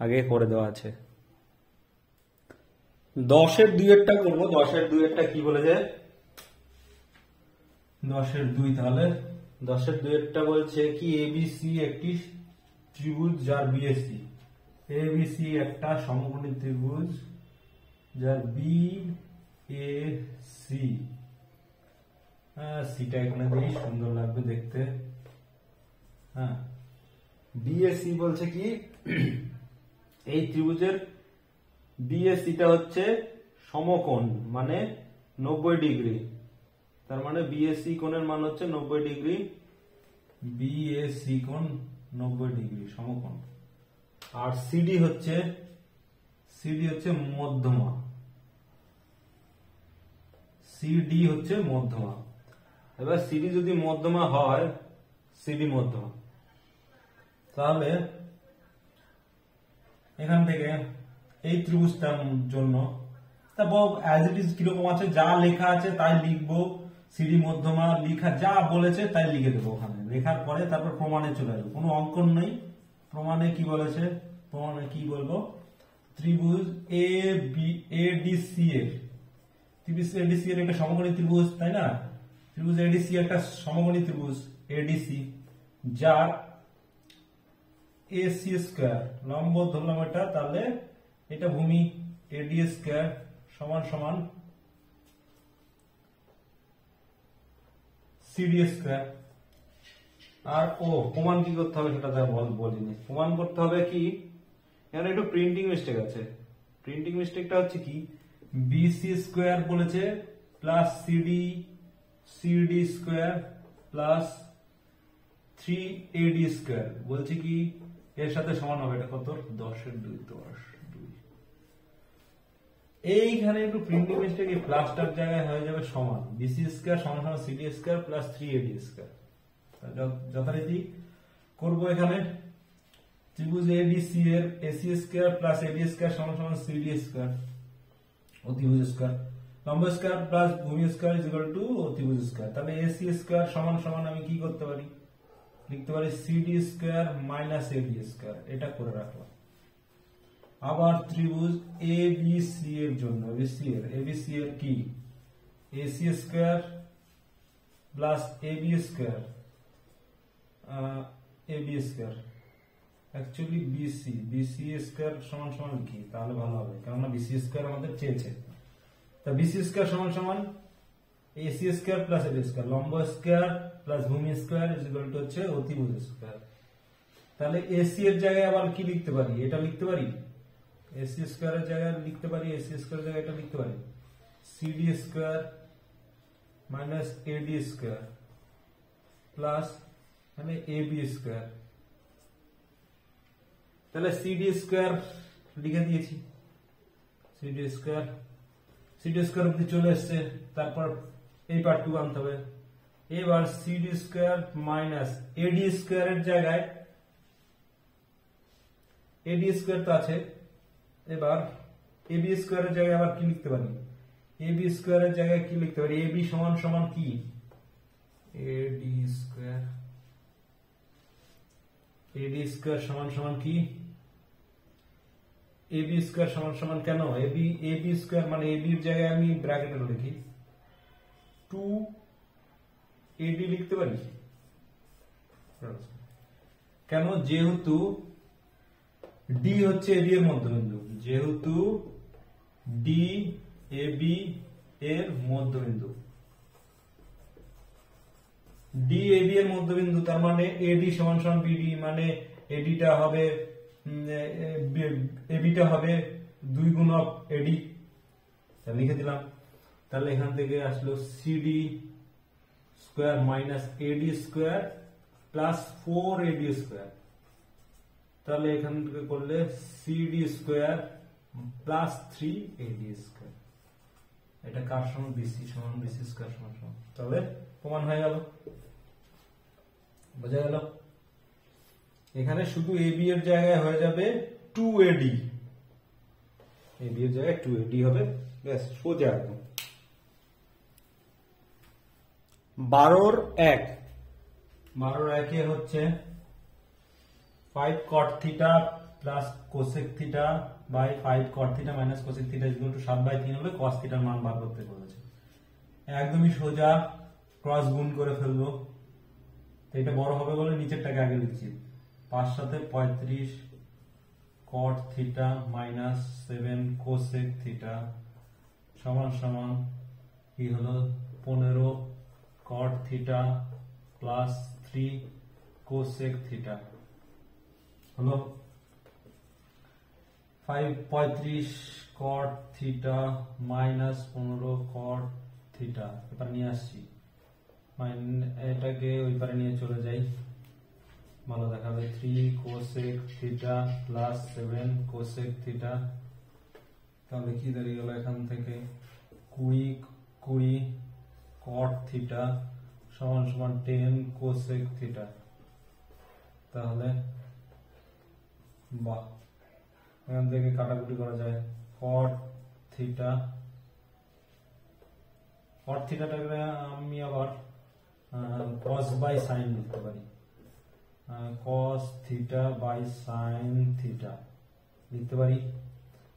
A: আগে করে দেওয়া আছে। 10 2 করবো। 10 2 কি বলেছে? 10 2 তাহলে 10 2 বলছে কি ABC একটি ত্রিভুজ যার BAC, ABC একটা সমকোণী ত্রিভুজ যার BAC, সিটা এখানে দিই সুন্দর লাগবে দেখতে। হ্যাঁ, BAC বলছে কি এই ত্রিভুজের BACটা হচ্ছে সমকোণ মানে 90 ডিগ্রি, তার মানে BAC কোণের মান হচ্ছে 90 ডিগ্রি, BAC কোণ 90 ডিগ্রি সমকোণ। আর CD হচ্ছে মধ্যমা, CD হচ্ছে মধ্যমা। এবার CD যদি মধ্যমা হয়, CD মধ্যমা, তাহলে এখান থেকে এই ত্রিভুজটার জন্য তারপর অ্যাজ ইট ইজ কিরকম আছে যা লেখা আছে তাই লিখবো, সিডি মধ্যমা লিখা যা বলেছে তাই লিখে দেবো। ওখানে লেখার পরে তারপর প্রমাণে চলে যাবো, কোনো অঙ্কন নেই। প্রমাণে কি বলেছে, প্রমাণে কি বলবো, ত্রিভুজ ADC এর একটা সমকোণী ত্রিভুজ, তাই না? ত্রিভুজ ADC একটা সমকোণী ত্রিভুজ ADC যার AC স্কয়ার লম্ব ধরলাম এটা, তাহলে এটা ভূমি AD স্কয়ার সমান সমান CD স্কয়ার। আর প্রমাণ কি করতে হবে সেটা বলিনি। প্রমাণ করতে হবে কি, এখানে একটু প্রিন্টিং মিস্টেক আছে। প্রিন্টিং মিস্টেকটা হচ্ছে কি, BC স্কয়ার বলেছে plus CD square plus 3AD square বলছে কি এর সাথে সমান হবে। এটা কত? 10 2 এইখানে একটু প্রিন্টিং মিস্টেক, এই প্লাসটার জায়গায় হয়ে যাবে সমান, BC স্কয়ার সমান সমান CD square plus 3AD square. যথারীতি করব এখানে ত্রিভুজ ADC এর AC square plus AD square সমান সমান CD স্কয়ার অতিভুজ স্কয়ার, লম্ব স্কয়ার প্লাস ভূমি স্কয়ার ইজ ইকুয়াল টু অতিভুজ স্কয়ার। তাহলে AC স্কয়ার সমান সমান আমি কি করতে পারি, লিখতে পারি সিডি স্কয়ার মাইনাস এডি স্কয়ার, এটা করে রাখলাম। আবার ত্রিভুজ এবিসি এর জন্য এবিসি এর কি AC square plus AB square AB square actually BC square সমান সমান কি, তাহলে ভালো হবে, কারণ বিসি স্কয়ার আমাদের চেয়েছে। তা বিসি স্কয়ার সমান সমান AC square plus AB square, লম্ব স্কয়ার প্লাস ভূমি স্কয়ার ইজ ইকুয়াল টু হচ্ছে অতিভুজ স্কয়ার। তাহলে এসি এর জায়গায় আবার কি লিখতে পারি, এটা লিখতে পারি এসি স্কয়ারের জায়গায় লিখতে পারি, এসি স্কয়ারের জায়গায় এটা লিখতে পারি সিডি স্কয়ার মাইনাস এডি স্কয়ার প্লাস মানে এবি স্কয়ার। তাহলে সিডি স্কয়ার লিখে দিয়েছি, সিডি স্কয়ার অব্দি চলে এসছে, তারপর এই পার্ট 2 আনতে হবে। এবার সিডি স্কয়ার মাইনাস এডি স্কয়ারের জায়গায় এডি স্কয়ার তো আছে, এবার এবি স্কয়ারের জায়গায় আবার কি লিখতে পারি, এবি স্কয়ারের জায়গায় কি লিখতে পারি, এবি সমান সমান কি এডি স্কয়ার সমান সমান কি এবি স্কয়ার সমান সমান কেন এবি স্কয়ার মানে এবি এর জায়গায় আমি ব্র্যাকেটে লিখি 2 এডি লিখতে পারি কেন, যেহেতু ডি হচ্ছে এবি এর মধ্যবিন্দু, যেহেতু ডি এবি এর মধ্যবিন্দু, ডি এবি এর মধ্যবিন্দু, তার মানে এডি সমান সমান বিডি, মানে এডিটা হবে এবিটা হবে 2 গুণক এডি, লিখে দিলাম। তাহলে এখান থেকে আসলো সিডি স্কয়ার মাইনাস এডি স্কয়ার প্লাস 4 এডি স্কয়ার। তাহলে এখান থেকে করলে সিডি স্কয়ার প্লাস 3 এডি স্কয়ার, এটা কার সমান বিসি সমান বিসি স্কয়ার সমান সমান, তাহলে প্রমাণ হয়ে গেল, বোঝা গেল। এখানে শুধু এবি এর জায়গায় হয়ে যাবে 2 এডি, এবি এর জায়গায় 2 এডি হবে, ব্যাস সোজা একদম। 12 এর 1 এ হচ্ছে 5 cot theta plus cosec theta by 5 cot theta minus cosec theta is equal to 7/3 হলে cos থিটার মান বার করতে বলেছে। একদমই সোজা, ক্রস গুণ করে ফেলবো, তো এটা বড় হবে বলে নিচেরটাকে আগে লিখছি। 5 সাথে 35 cot theta minus 7 cosec theta সমান সমান কি হলো 15 cot theta plus 3 cosec theta হলো 35 cot theta minus 15 cot theta, এবার নিয়ে আসছি, এটাকে ওই পারে নিয়ে চলে যাই, ভালো দেখাবে 3 cosec theta plus 7 cosec theta. তাহলে কি দাঁড়িয়ে গেল এখান থেকে 20 cot থিটা সমান সমান 10 কোসেক থিটা। তাহলে বাহ, এখান থেকে কাটাকুটি করা যায়, cot থিটাটাকে আমি আবার cos বাই sin লিখতে পারি, cos theta by sin theta লিখতে পারি।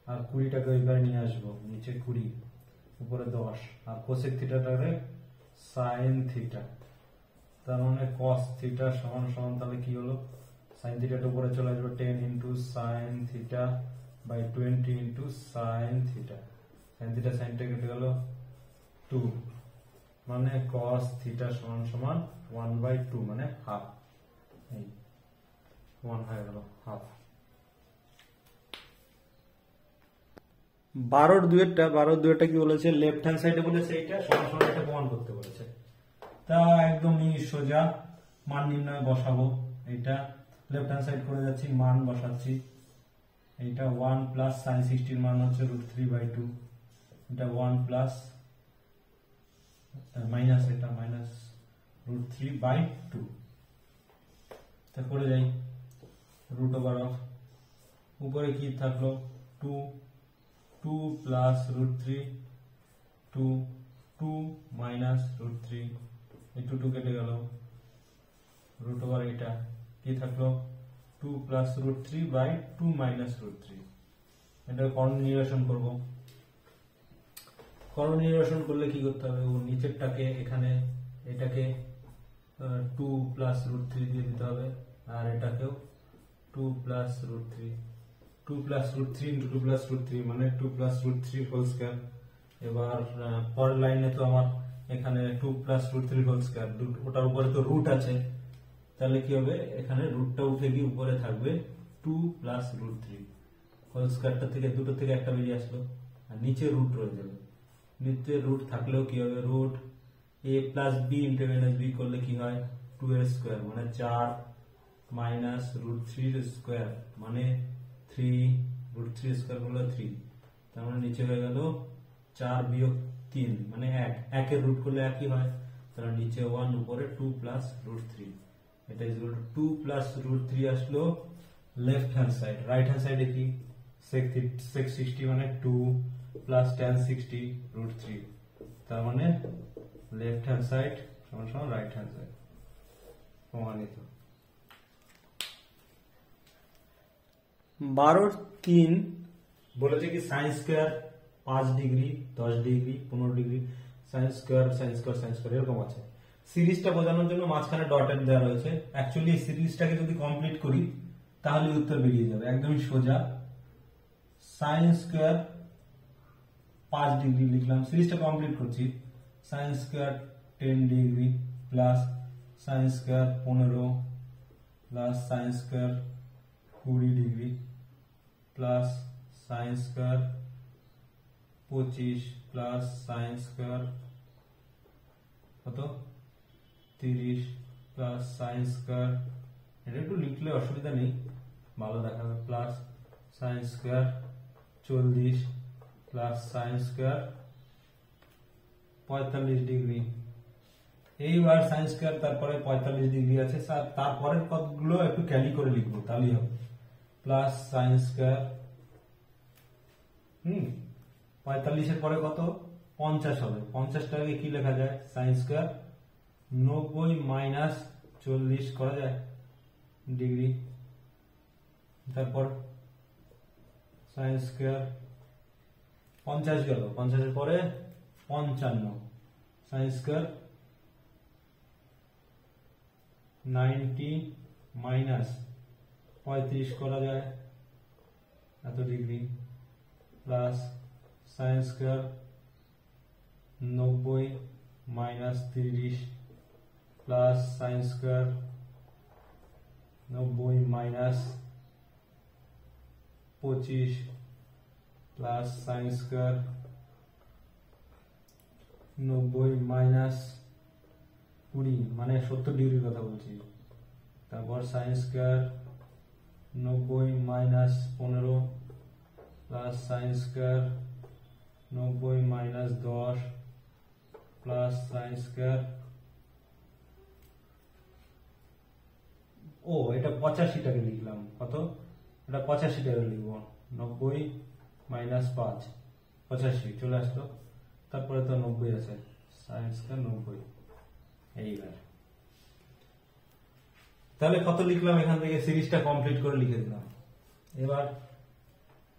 A: আর 20টাকে ওইবারে নিয়ে আসবো, নিচে 20 উপরে 10, আর কোসেক থিটাটাকে sin থিটা, তার মানে cos থিটা সমান সমান তাহলে কি হলো sin থিটাটা উপরে চলে আসবে 10 into sin theta by 20 into sin theta, sin theta সাইনটা কেটে গেল 2, মানে cos থিটা সমান সমান 1/2 মানে হাফ, এই 1 হয়ে গেল হাফ। 12/2 কি বলেছে, লেফট হ্যান্ড সাইডে বলেছে এইটা সমান সমান এটা প্রমাণ করতে বলেছে। তা একদম সোজা মান নির্ণয় বসাবো, এইটা লেফট হ্যান্ড সাইড করে যাচ্ছি, মান বসাচ্ছি, এইটা 1 প্লাস sin 60 এর মান হচ্ছে √3/2, এটা 1 প্লাস মাইনাস এটা মাইনাস √3/2, তা করে যাই রুট ওভার অফ উপরে কি থাকলো 2 প্লাস √3 2 মাইনাস √3, এই 2 কেটে গেল রুট ওভার এটা কি থাকলো 2 plus root 3 by 2 minus root 3। এটা কর্ণ নিরসন করব। কর্ণ নিরসন করলে কি করতে হবে, ও নিচেরটাকে এখানে এটাকে 2 প্লাস রুট 3 দিয়ে দিতে হবে, আর এটাকেও 2 plus root 3, 2 plus root 3 into 2 plus root 3 মানে 2 প্লাস রুট 3 হোল স্কয়ার। এবার পরের লাইনে তো আমার এখানে 2 প্লাস রুট 3 হোল স্কয়ার, ওটার উপরে তো রুট আছে, তাহলে কি হবে এখানে রুটটা উঠে গিয়ে উপরে থাকবে 2 প্লাস রুট 3 হোল স্কয়ারটা থেকে দুটো থেকে একটা বেরিয়ে আসলো, আর নিচে রুট রয়ে যাবে। নিচে রুট থাকলেও কি হবে, root a plus B into minus B করলে কি হয় 2 এর স্কয়ার মানে 4 মাইনাস রুট 3 এর স্কয়ার মানে 3, রুট 3 স্কয়ার করলে 3, তার মানে নিচে হয়ে গেল 4 বিয়োগ 3 মানে 1, 1 এর রুট করলে একই হয়, তাহলে নিচে 1 উপরে 2 প্লাস রুট 3, এটা is equal to 2 plus root 3 আসলো left hand side. Right hand সাইডে কি sec 60 মানে 2 প্লাস tan 60 রুট 3, তার মানে লেফট হ্যান্ড সাইড সমান সমান রাইট হ্যান্ড সাইড প্রমাণিত। 12/3 বলেছে কি sine square 5 degree 10 degree 15 degree, sine square sine square sine square এরকম আছে। সিরিজটা বোঝানোর জন্য মাঝখানে ডটেড দেওয়া রয়েছে। অ্যাকচুয়ালি এই সিরিজটাকে যদি কমপ্লিট করি তাহলে উত্তর বেরিয়ে যাবে একদমই সোজা। সাইন স্কয়ার 5 ডিগ্রি লিখলাম, সিরিজটা কমপ্লিট করছি। Sine square 10 degree plus sine square 15 plus sine square 20 degree plus sine square 25 plus sine square কত 30 প্লাস সাইন স্কয়ার, এটা একটু লিখলে অসুবিধা নেই, ভালো দেখাবে, plus sine square 40 plus sine square 45 degree. এইবার সাইন স্কয়ার তারপরে 45 ডিগ্রি আছে, তারপরের পদগুলো একটু ক্যালি করে লিখবো তাহলেই হবে। প্লাস সাইন স্কয়ার 45 এর পরে কত 50 হবে, 50টাকে কি লেখা যায় সাইন স্কয়ার 90 মাইনাস 40 করা যায় ডিগ্রি, তারপর সাইন স্কয়ার 50 গেল, 50 এর পরে 55 সাইন স্কয়ার 90 মাইনাস 35 করা যায় এত degree plus sine square 90 minus 30 plus sine square 90 minus 25 plus sine square 90 minus 20 মানে 70 ডিগ্রির কথা বলছি, তারপর sine square 90 minus 15 plus sine square 90 minus 10 plus sine square, ও এটা 85টাকে লিখলাম, কত এটা 85টাকে লিখবো, 90 মাইনাস 5 85 চলে আসলো, তারপরে তো 90 আছে সাইন স্কয়ার 90। এইবার তাহলে কত লিখলাম এখান থেকে, সিরিজটা কমপ্লিট করে লিখে দিলাম। এবার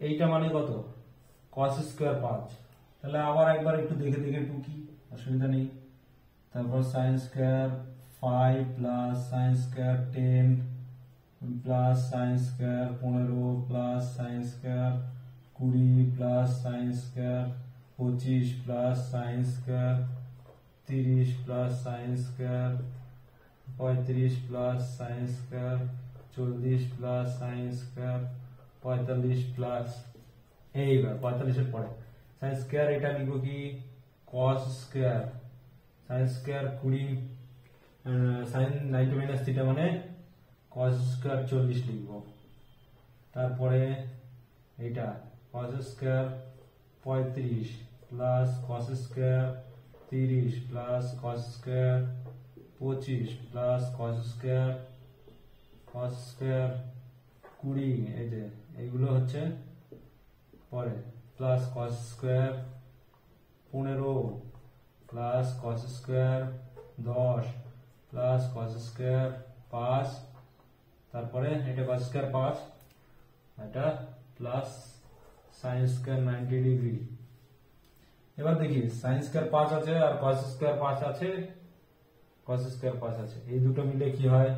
A: এইটা মানে কত cos স্কয়ার 5, তাহলে আবার একবার একটু দেখে দেখে টুকি, অসুবিধা নেই। তারপর sine square 5 plus sine square 10 plus sine square 15 plus sine square 20 plus sine square 25 plus sine square 30 plus sine square 35 plus sine square 40 plus sine square 45 plus, এইবার 45 এর পরে সাইন স্কয়ার এটা লিখবো কি cos square, sine square 20 sine 90 minus theta মানে cos square 40 লিখবো, তারপরে এটা cos square 35 plus cos square 30 plus cos square 25 plus cos square 20, এই যে এইগুলো হচ্ছে পরে, plus cos square 15 plus cos square 10 plus cos square 5, তারপরে এটা cos স্কয়ার 5, এটা প্লাস sin স্কয়ার 90 ডিগ্রি। এবার দেখি sin স্কয়ার 5 আছে আর cos স্কয়ার 5 আছে, cos স্কয়ার 5 আছে, এই দুটো মিলে কি হয়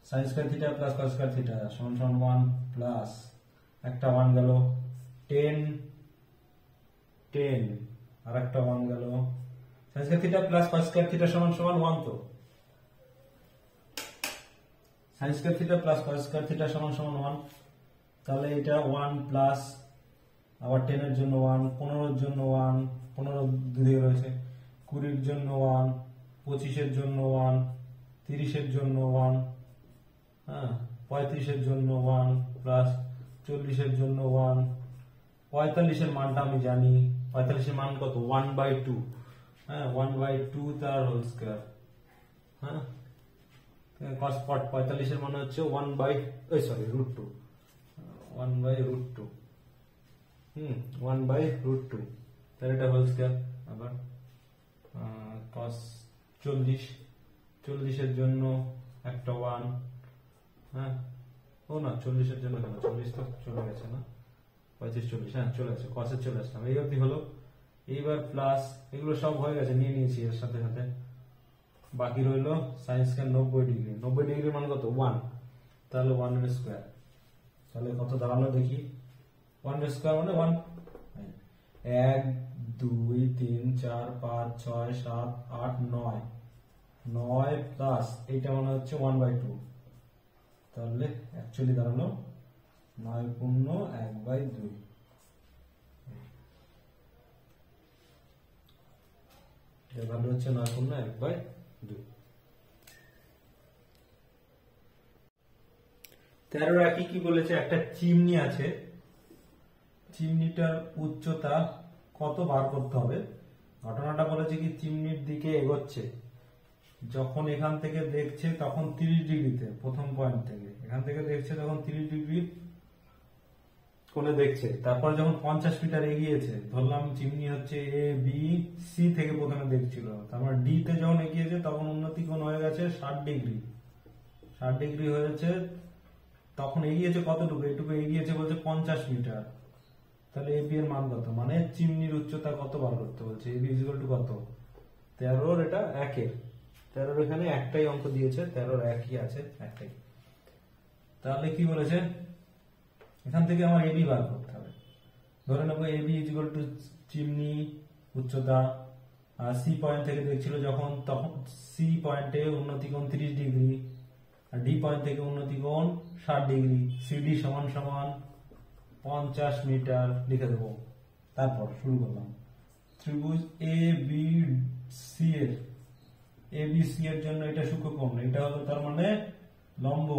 A: sin square theta plus cos square theta সমান সমান 1 প্লাস একটা 1 গেল 10 10 আর একটা 1 গেল sin square theta plus cos square theta সমান সমান 1, তো sin square theta plus cos square theta সমান সমান 1, তাহলে এটা 1 প্লাস আবার 10 এর জন্য 1, 15 এর জন্য 1, 15 দুদিকে রয়েছে, 20 এর জন্য 1, 25 এর জন্য 1, 30 এর জন্য 1, হ্যাঁ 35 এর জন্য 1 প্লাস 40 এর জন্য 1, 45 এর মানটা আমি জানি, 45 এর মান কত 1/2, হ্যাঁ 1/2 তার হোল স্কয়ার, হ্যাঁ cos 45 এর মান হচ্ছে 1/√2, 1/√2, 1/√2, তাহলে এটা হোল স্কয়ার। আবার cos 40 এর জন্য একটা 1, হ্যাঁ ও না 40 এর জন্য কেন, 40 তো চলে গেছে না, 35 40, হ্যাঁ চলে গেছে, cos এর চলে আসলাম, এই অবধি হলো। এইবার প্লাস এগুলো সব হয়ে গেছে, নিয়ে নিয়েছি এর সাথে সাথে, বাকি রইলো sin স্কয়ার 90 ডিগ্রি, 90 ডিগ্রির মান কত 1, তাহলে 1 এর স্কয়ার, তাহলে কত দাঁড়ালো দেখি, 1 এর স্কয়ার মানে 1, 1 2 3 4 5 6 7 8 9, 9 প্লাস এইটা মানে হচ্ছে 1/2, তাহলে অ্যাকচুয়ালি দাঁড়ালো 9 পূর্ণ 1/2, এর ভ্যালু হচ্ছে 9 পূর্ণ 1/2। 13 একই কি বলেছে, একটা চিমনি আছে, চিমনিটার উচ্চতা কত বার করতে হবে। ঘটনাটা বলেছে কি চিমনির দিকে এগোচ্ছে, যখন এখান থেকে দেখছে তখন 30 ডিগ্রিতে, প্রথম পয়েন্ট থেকে এখান থেকে দেখছে তখন 30 ডিগ্রি কোণে দেখছে, তারপর যখন 50 মিটার এগিয়েছে, ধরলাম চিমনি হচ্ছে এ বি সি থেকে প্রথমে দেখছিল, তারপর ডি তে যখন এগিয়েছে তখন উন্নতি কোণ হয়ে গেছে 60 ডিগ্রি, 60 ডিগ্রি হয়েছে, তখন এগিয়েছে কতটুকু, এইটুকু এগিয়েছে বলছে 50 মিটার, তাহলে এবি এর মান কত, মানে চিমনির উচ্চতা কত বার করতে বলছে, এবি ইকুয়াল টু কত 13, এটা 1 13 এখানে একটাই অঙ্ক দিয়েছে, 13 একই আছে একটাই, তাহলে কি বলেছে এখান থেকে আমার এবি বার করতে হবে, ধরে নেবো এবি ইকুয়াল টু চিমনি উচ্চতা, আর সি পয়েন্ট থেকে দেখছিল যখন, তখন সি পয়েন্টে উন্নতি কোণ 30 ডিগ্রি, আর ডি পয়েন্ট থেকে উন্নতি কোণ 60 ডিগ্রি, সিডি সমান সমান 50 মিটার লিখে দেবো। তারপর শুরু করলাম, ত্রিভুজ এ বি সি এর জন্য এটা সূক্ষ্মকোণ, এটা হলো তার মানে লম্ব,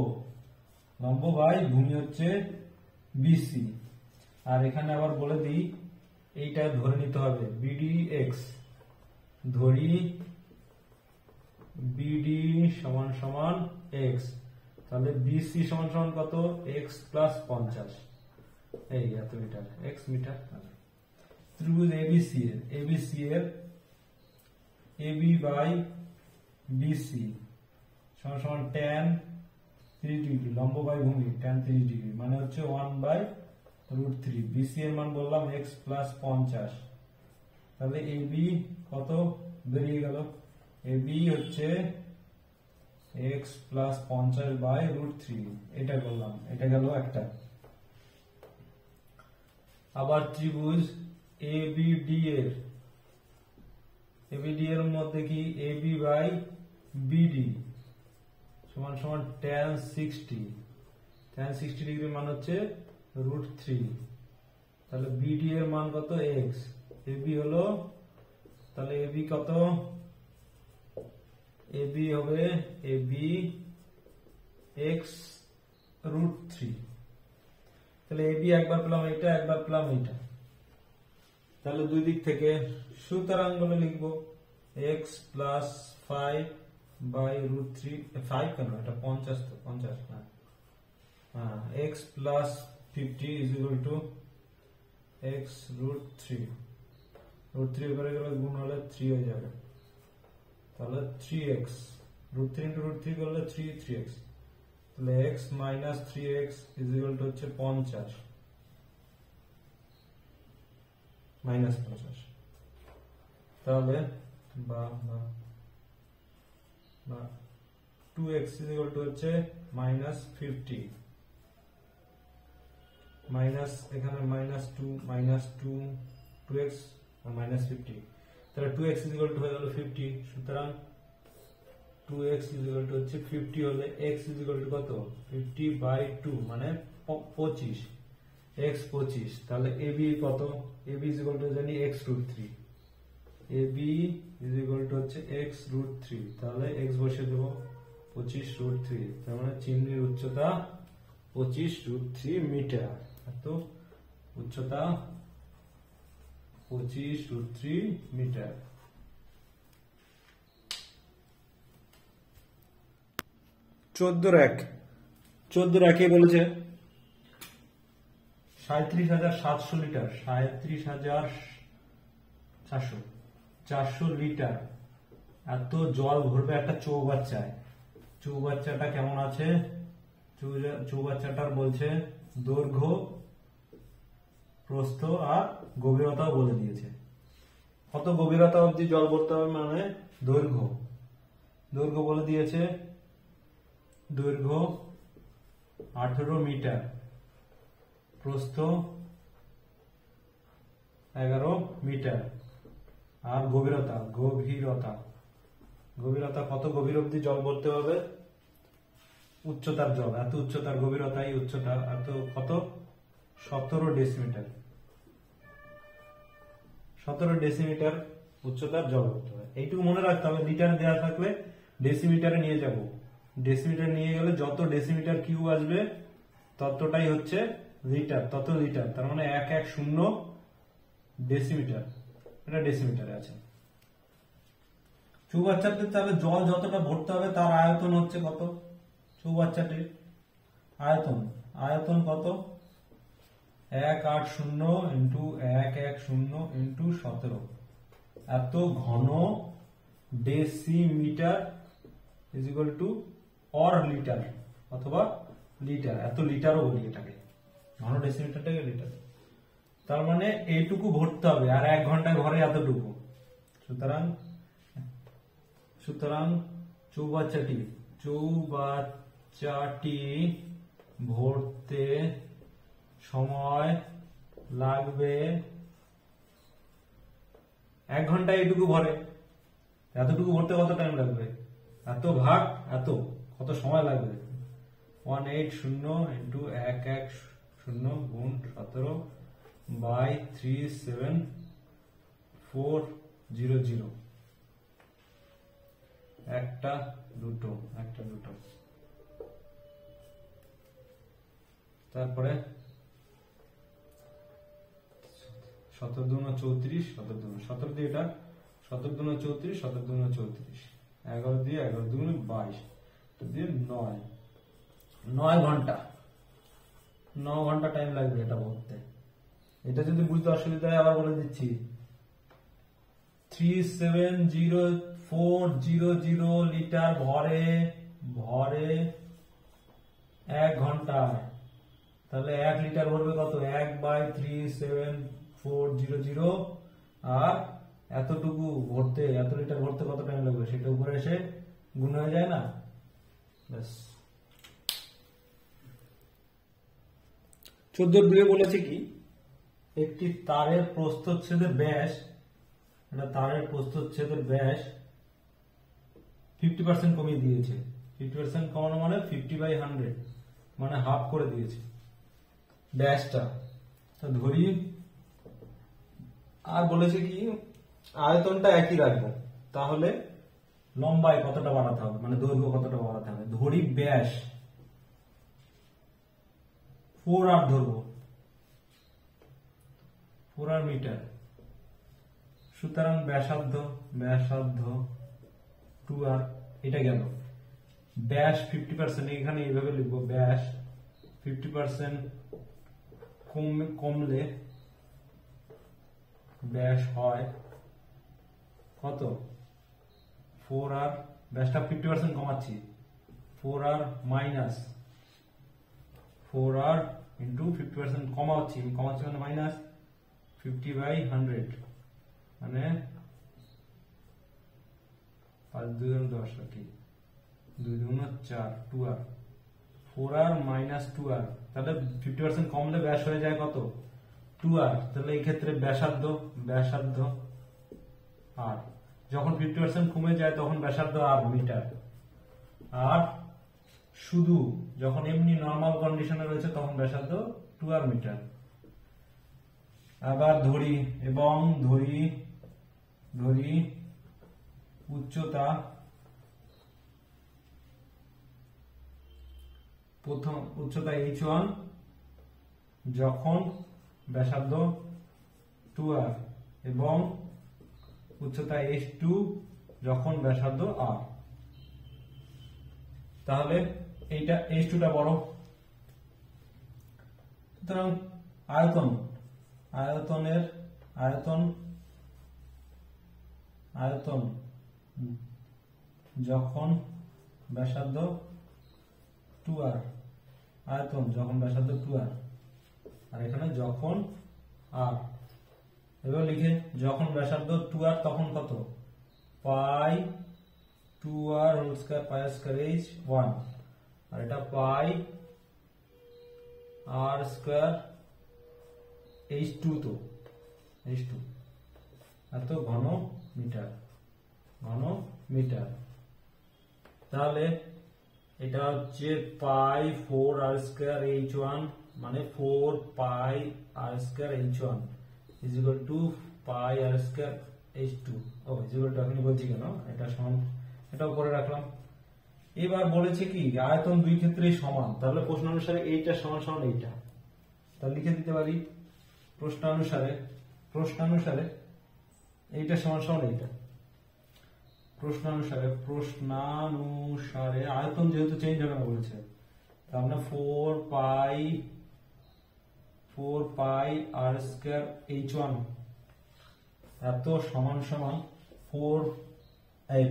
A: লম্ব বাই ভূমি হচ্ছে বিসি, আর এখানে আবার বলে দিই এইটা ধরে নিতে হবে বিডি এক্স, ধরি বিডি সমান সমান এক্স, তাহলে বিসি সমান সমান কত এক্স প্লাস 50, এই এত মিটার এক্স মিটার। ত্রিভুজ এবিসি এর এবি বাই বিসি সমান সমান tan 30 ডিগ্রি, লম্ব বাই ভূমি tan 30 ডিগ্রি, মানে হচ্ছে 1/√3, বিসি এর মান বললাম এক্স প্লাস 50, তাহলে এবি কত বেরিয়ে গেল, এবি হচ্ছে এক্স প্লাস 50/√3, এটা করলাম, এটা গেল একটা। আবার ত্রিভুজ এবিডি এর মধ্যে কি এবি বাই বিডি সমান সমান tan 60 ডিগ্রি মান হচ্ছে √3, তাহলে বিডি এর মান কত এক্স, এবি হলো, তাহলে এবি কত, এবি হবে এবি এক্স √3, তাহলে এবি একবার পেলাম এটা, একবার পেলাম এটা, তাহলে দুই দিক থেকে সুতরাং বলে লিখবো এক্স প্লাস 5/√3, 5 কেন এটা 50, তো 50 না, হ্যাঁ x plus 50 is equal two x √3, √3 করে গেলে গুণ হলে 3 হয়ে যাবে, তাহলে 3x √3 into √3 করলে 3x, তাহলে x minus 3x is equal to হচ্ছে 50 minus 50, তাহলে বা 2x is equal to হচ্ছে minus 50 মাইনাস এখানে -2 2x আর -50, তাহলে 2x is equal to হয়ে গেল 50, সুতরাং 2x is equal to হচ্ছে 50 হলে x is equal to কত 50/2 মানে 25, x 25, তাহলে ab কত, ab is equal to জানি x √3, ab is equal to হচ্ছে x √3, তাহলে x বসিয়ে দেব 25√3, তার মানে চিমনির উচ্চতা 25√3 মিটার, তো উচ্চতা 25√3 মিটার। 14 একে বলেছে 37,700 লিটার, 37,400 লিটার এত জল ভরবে একটা চৌবাচ্চায়। চৌবাচ্চাটা কেমন আছে, চৌবাচ্চাটার বলছে দৈর্ঘ্য, প্রস্থ আর গভীরতাও বলে দিয়েছে, কত গভীরতা অবধি জল ভরতে হবে, মানে দৈর্ঘ্য বলে দিয়েছে, দৈর্ঘ্য 18 মিটার, প্রস্থ 11 মিটার, আর গভীরতা কত গভীর অবধি জল ভরতে হবে, উচ্চতার জল, এত উচ্চতার গভীরতা, এই উচ্চতা এত কত 17 ডেসিমিটার, 17 ডেসিমিটার উচ্চতার জল ভরতে হবে। এইটুকু মনে রাখতে হবে, লিটার দেওয়া থাকলে ডেসিমিটারে নিয়ে যাব, ডেসিমিটার নিয়ে গেলে যত ডেসিমিটার কিউ আসবে ততটাই হচ্ছে লিটার, তত লিটার, তার মানে 110 ডেসিমিটার, এটা ডেসিমিটারে আছে। চৌবাচ্চাতে তাহলে জল যতটা ভরতে হবে তার আয়তন হচ্ছে কত, চৌবাচ্চাটির আয়তন কত, 180 ইন্টু 110 ইন্টু 17, এত ঘন decimetre is equal two or litre অথবা লিটার, এত লিটারও বলি এটাকে, ঘন ডেসিমিটারটাকে লিটার, তার মানে এইটুকু ভরতে হবে, আর 1 ঘন্টায় ভরে এতটুকু, সুতরাং চৌবাচ্চাটি ভরতে সময় লাগবে 1 ঘন্টায়, এইটুকু ভরে, এতটুকু ভরতে কত টাইম লাগবে, এত ভাগ এত, কত সময় লাগবে, 180 ইন্টু 110 গুণ 17 বাই 37400, একটা দুটো, তারপরে 17 দুগুণ 34, 17 দিয়ে এটা 17 দুগুণ 34, 17 দুগুণ 34, 11 দিয়ে 11 দুগুণ 22, দিয়ে 9 ঘন্টা টাইম লাগবে এটা ভরতে। এটা যদি বুঝতে অসুবিধা হয় আবার বলে দিচ্ছি, 370,400 লিটার ভরে 1 ঘন্টায়, তাহলে 1 লিটার ভরবে কত, 1/37400, আর এতটুকু ভরতে, এত লিটার ভরতে কত টাইম লাগবে সেটা উপরে এসে গুণ হয়ে যায় না, ব্যাস। 14 বলেছে কি, একটি তারের প্রস্থচ্ছেদের ব্যাস, তারের প্রস্থচ্ছেদের ব্যাস 50% কমিয়ে দিয়েছে, 50% কমানো মানে 50/100, মানে হাফ করে দিয়েছে ব্যাসটা, ধরি, আর বলেছে কি আয়তনটা একই রাখবো, তাহলে লম্বায় কতটা বাড়াতে হবে, মানে দৈর্ঘ্য কতটা বাড়াতে হবে, ধরি ব্যাস 4r ধরবো, 4r মিটার, সুতরাং ব্যাসার্ধ 2r, এটা গেল, ব্যাস 50%, এখানে এইভাবে লিখবো, ব্যাস 50% কমলে ব্যাস হয় কত, 4r ব্যাসটা 50% কমাচ্ছি, 4r minus 4r into 50% কমাচ্ছি মানে মাইনাস 50/100 মানে 5 2 10 কি 2 2 4 2r 4r মাইনাস 2r, তাহলে 50% কমলে ব্যাস হয়ে যায় কত 2r, তাহলে এই ক্ষেত্রে ব্যাসার্ধ r, যখন 50% কমে যায় তখন ব্যাসার্ধ r মিটার, আর শুধু যখন এমনি নরমাল কন্ডিশনে রয়েছে তখন ব্যাসার্ধ 2r মিটার। আবার ধরি উচ্চতা, প্রথম উচ্চতা h1 যখন ব্যাসার্ধ 2r এবং উচ্চতা h2 যখন ব্যাসার্ধ r। তাহলে এইটা h2 টা বড়, সুতরাং আয়তন যখন ব্যাসার্ধ 2r, আয়তন যখন ব্যাসার্ধ 2r, আর এখানে যখন r, এবার লিখে যখন ব্যাসার্ধ 2r তখন কত pi 2r whole square pi square h1, আর এটা পাই r স্কয়ার h2, তো h2 এত ঘন মিটার। তাহলে এটা হচ্ছে পাই 4r স্কয়ার h1 মানে 4 pi r square h1 is equal to pi r square h2। ও ইজ ইকুয়াল টু আমি বলছি কেন, এটা সমান, এটাও করে রাখলাম। এবার বলেছে কি আয়তন দুই ক্ষেত্রেই সমান, তাহলে প্রশ্ন অনুসারে এইটা সমান সমান এইটা, তাহলে লিখে দিতে পারি প্রশ্নানুসারে এইটা সমান সমান এইটা। প্রশ্নানুসারে আয়তন যেহেতু চেঞ্জ হবে না বলেছে, তার মানে 4 পাই r স্কয়ার h1 এত সমান 4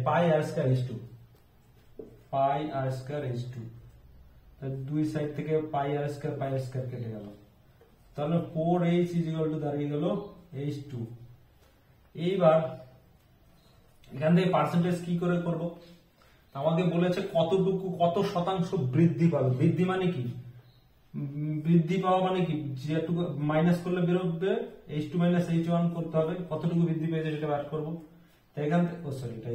A: পাই r স্কয়ার h2, পাই r স্কয়ার h2, তাহলে দুই সাইড থেকে পাই r স্কয়ার কেটে গেল, তাহলে 4h ইজ ইকুয়াল টু দাঁড়িয়ে গেল h2। এইবার এখান থেকে পার্সেন্টেজ কি করে করব, আমাকে বলেছে কত শতাংশ বৃদ্ধি পাবে, বৃদ্ধি মানে কি, বৃদ্ধি পাওয়া মানে কি, যেটুকু মাইনাস করলে বেরোবে h2 মাইনাস h1 করতে হবে, কতটুকু বৃদ্ধি পেয়েছে সেটা বার করব। তাই এখান থেকে এটা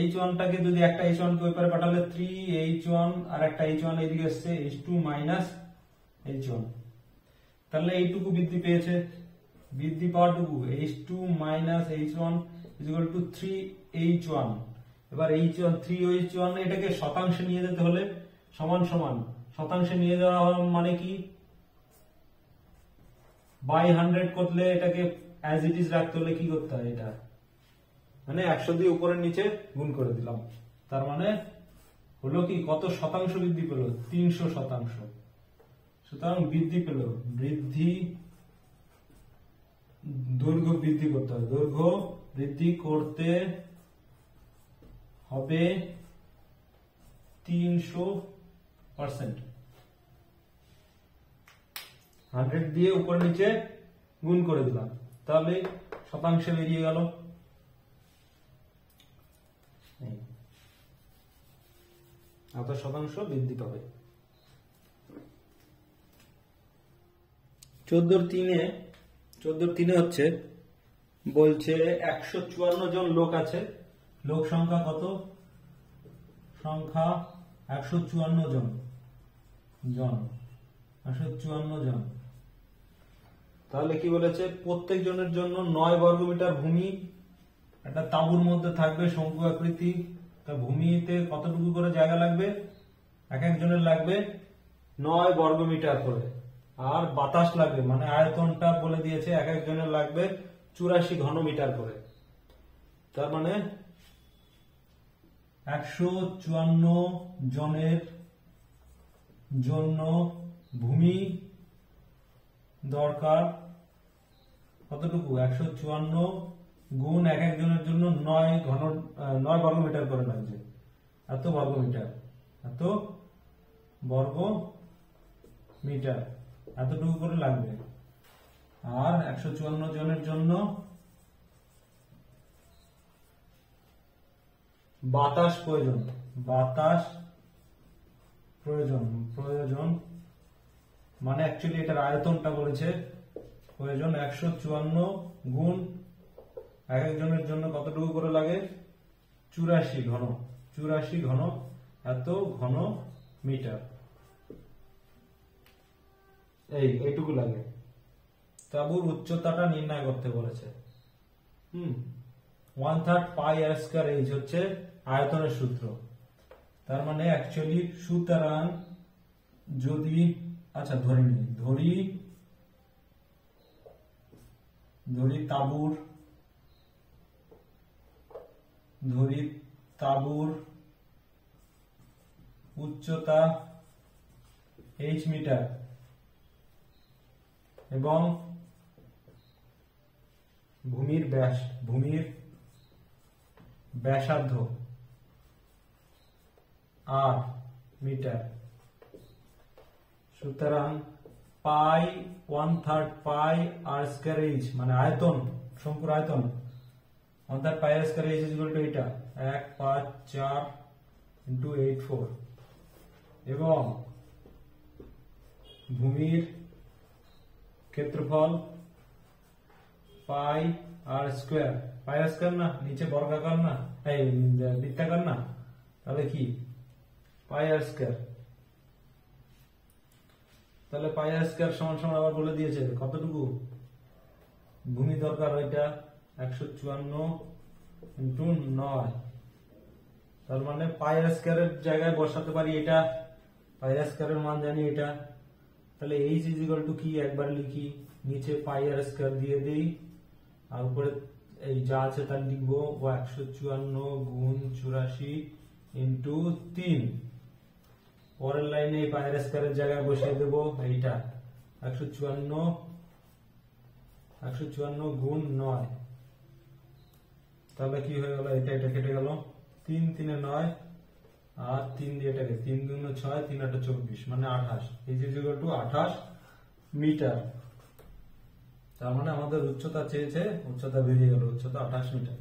A: h1 টাকে যদি একটা h1 কে ওই পারে পাঠালে 3h1 আর একটা h1 এদিকে আসছে h2 মাইনাস h1, তাহলে এইটুকু বৃদ্ধি পেয়েছে, বৃদ্ধি পাওয়াটুকু h2 minus h1 is equal two 3h1। এবার h1 3h1 এটাকে শতাংশে নিয়ে যেতে হলে সমান শতাংশে নিয়ে যাওয়া মানে কি বাই 100 করলে এটাকে অ্যাজ ইট ইজ রাখতে হলে কি করতে হয়, এটা মানে 100 দিয়ে উপরের নিচে গুণ করে দিলাম, তার মানে হলো কি কত শতাংশ বৃদ্ধি পেল 300%। সুতরাং বৃদ্ধি পেল, দৈর্ঘ্য বৃদ্ধি করতে হবে, দৈর্ঘ্য বৃদ্ধি করতে হবে 300%, 100 দিয়ে উপর নিচে গুণ করে দিলাম, তাহলে শতাংশে বেরিয়ে গেল। এত শতাংশ বৃদ্ধি পাবে। 14-3 হচ্ছে বলছে 154 জন লোক আছে, লোক সংখ্যা কত, সংখ্যা 154 জন, 154 জন। তাহলে কি বলেছে প্রত্যেক জনের জন্য 9 বর্গমিটার ভূমি একটা তাঁবুর মধ্যে থাকবে, শঙ্কু আকৃতি, তা ভূমিতে কতটুকু করে জায়গা লাগবে, এক একজনের লাগবে 9 বর্গমিটার করে, আর বাতাস লাগবে মানে আয়তনটা বলে দিয়েছে এক একজনের লাগবে 84 ঘনমিটার করে, তার মানে 154 জনের জন্য ভূমি দরকার কতটুকু, 154 গুণ এক একজনের জন্য 9 বর্গমিটার করে লাগছে, এত বর্গ মিটার, এত বর্গ মিটার, এতটুকু করে লাগবে। আর 154 জনের জন্য বাতাস প্রয়োজন, বাতাস প্রয়োজন মানে অ্যাকচুয়ালি এটার আয়তনটা বলেছে প্রয়োজন 154 গুণ এক একজনের জন্য কতটুকু করে লাগে 84 ঘন, এত ঘন মিটার, এইটুকু লাগে। তাবুর উচ্চতাটা নির্ণয় করতে বলেছে। 1/3 পাই আর স্কয়ার এইচ হচ্ছে আয়তনের সূত্র। তার মানে অ্যাকচুয়ালি সুতরাং যদি আচ্ছা ধরি তাবুর উচ্চতা h মিটার এবং ভূমির ব্যাসার্ধ r মিটার। সুতরাং পাই 1/3 পাই আর স্কয়ার এইচ মানে আয়তন, সম্পূর্ণ আয়তন 1/3 পাই আর স্কয়ার এইচ ইকুয়াল টু এটা 154 ইনটু 84 এবং ভূমির ক্ষেত্রফল পাই আর স্কয়ার না, নিচে বর্গাকার না, এই বৃত্তাকার না, তাহলে কি পাই আর স্কয়ার। তাহলে পাই আর স্কয়ার সমান সমান আবার বলে দিয়েছে কতটুকু ভূমি দরকার, ওইটা 154 ইনটু 9। তার মানে পাই আর স্কয়ারের জায়গায় বসাতে পারি এটা, পাই আর স্কয়ারের মান জানি এটা। তাহলে h ইজ ইকুয়াল টু কি একবার লিখি, নিচে পাই আর স্কয়ার দিয়ে দেই আর উপরে এই যা আছে তা লিখবো 154 গুণ 84 ইনটু 3। পরের লাইনে পাই আর স্কয়ারের জায়গায় বসিয়ে দেবো এইটা 154 গুণ 9। তাহলে কি হয়ে গেল, এটা কেটে গেল, 3 3 এ 9 আর 3 দিয়ে এটাকে 3 2 6 3 8 24 মানে 28, ইজ ইকুয়াল টু 28 মিটার। তার মানে আমাদের উচ্চতা চেয়েছে, উচ্চতা বেরিয়ে গেল, উচ্চতা 28 মিটার।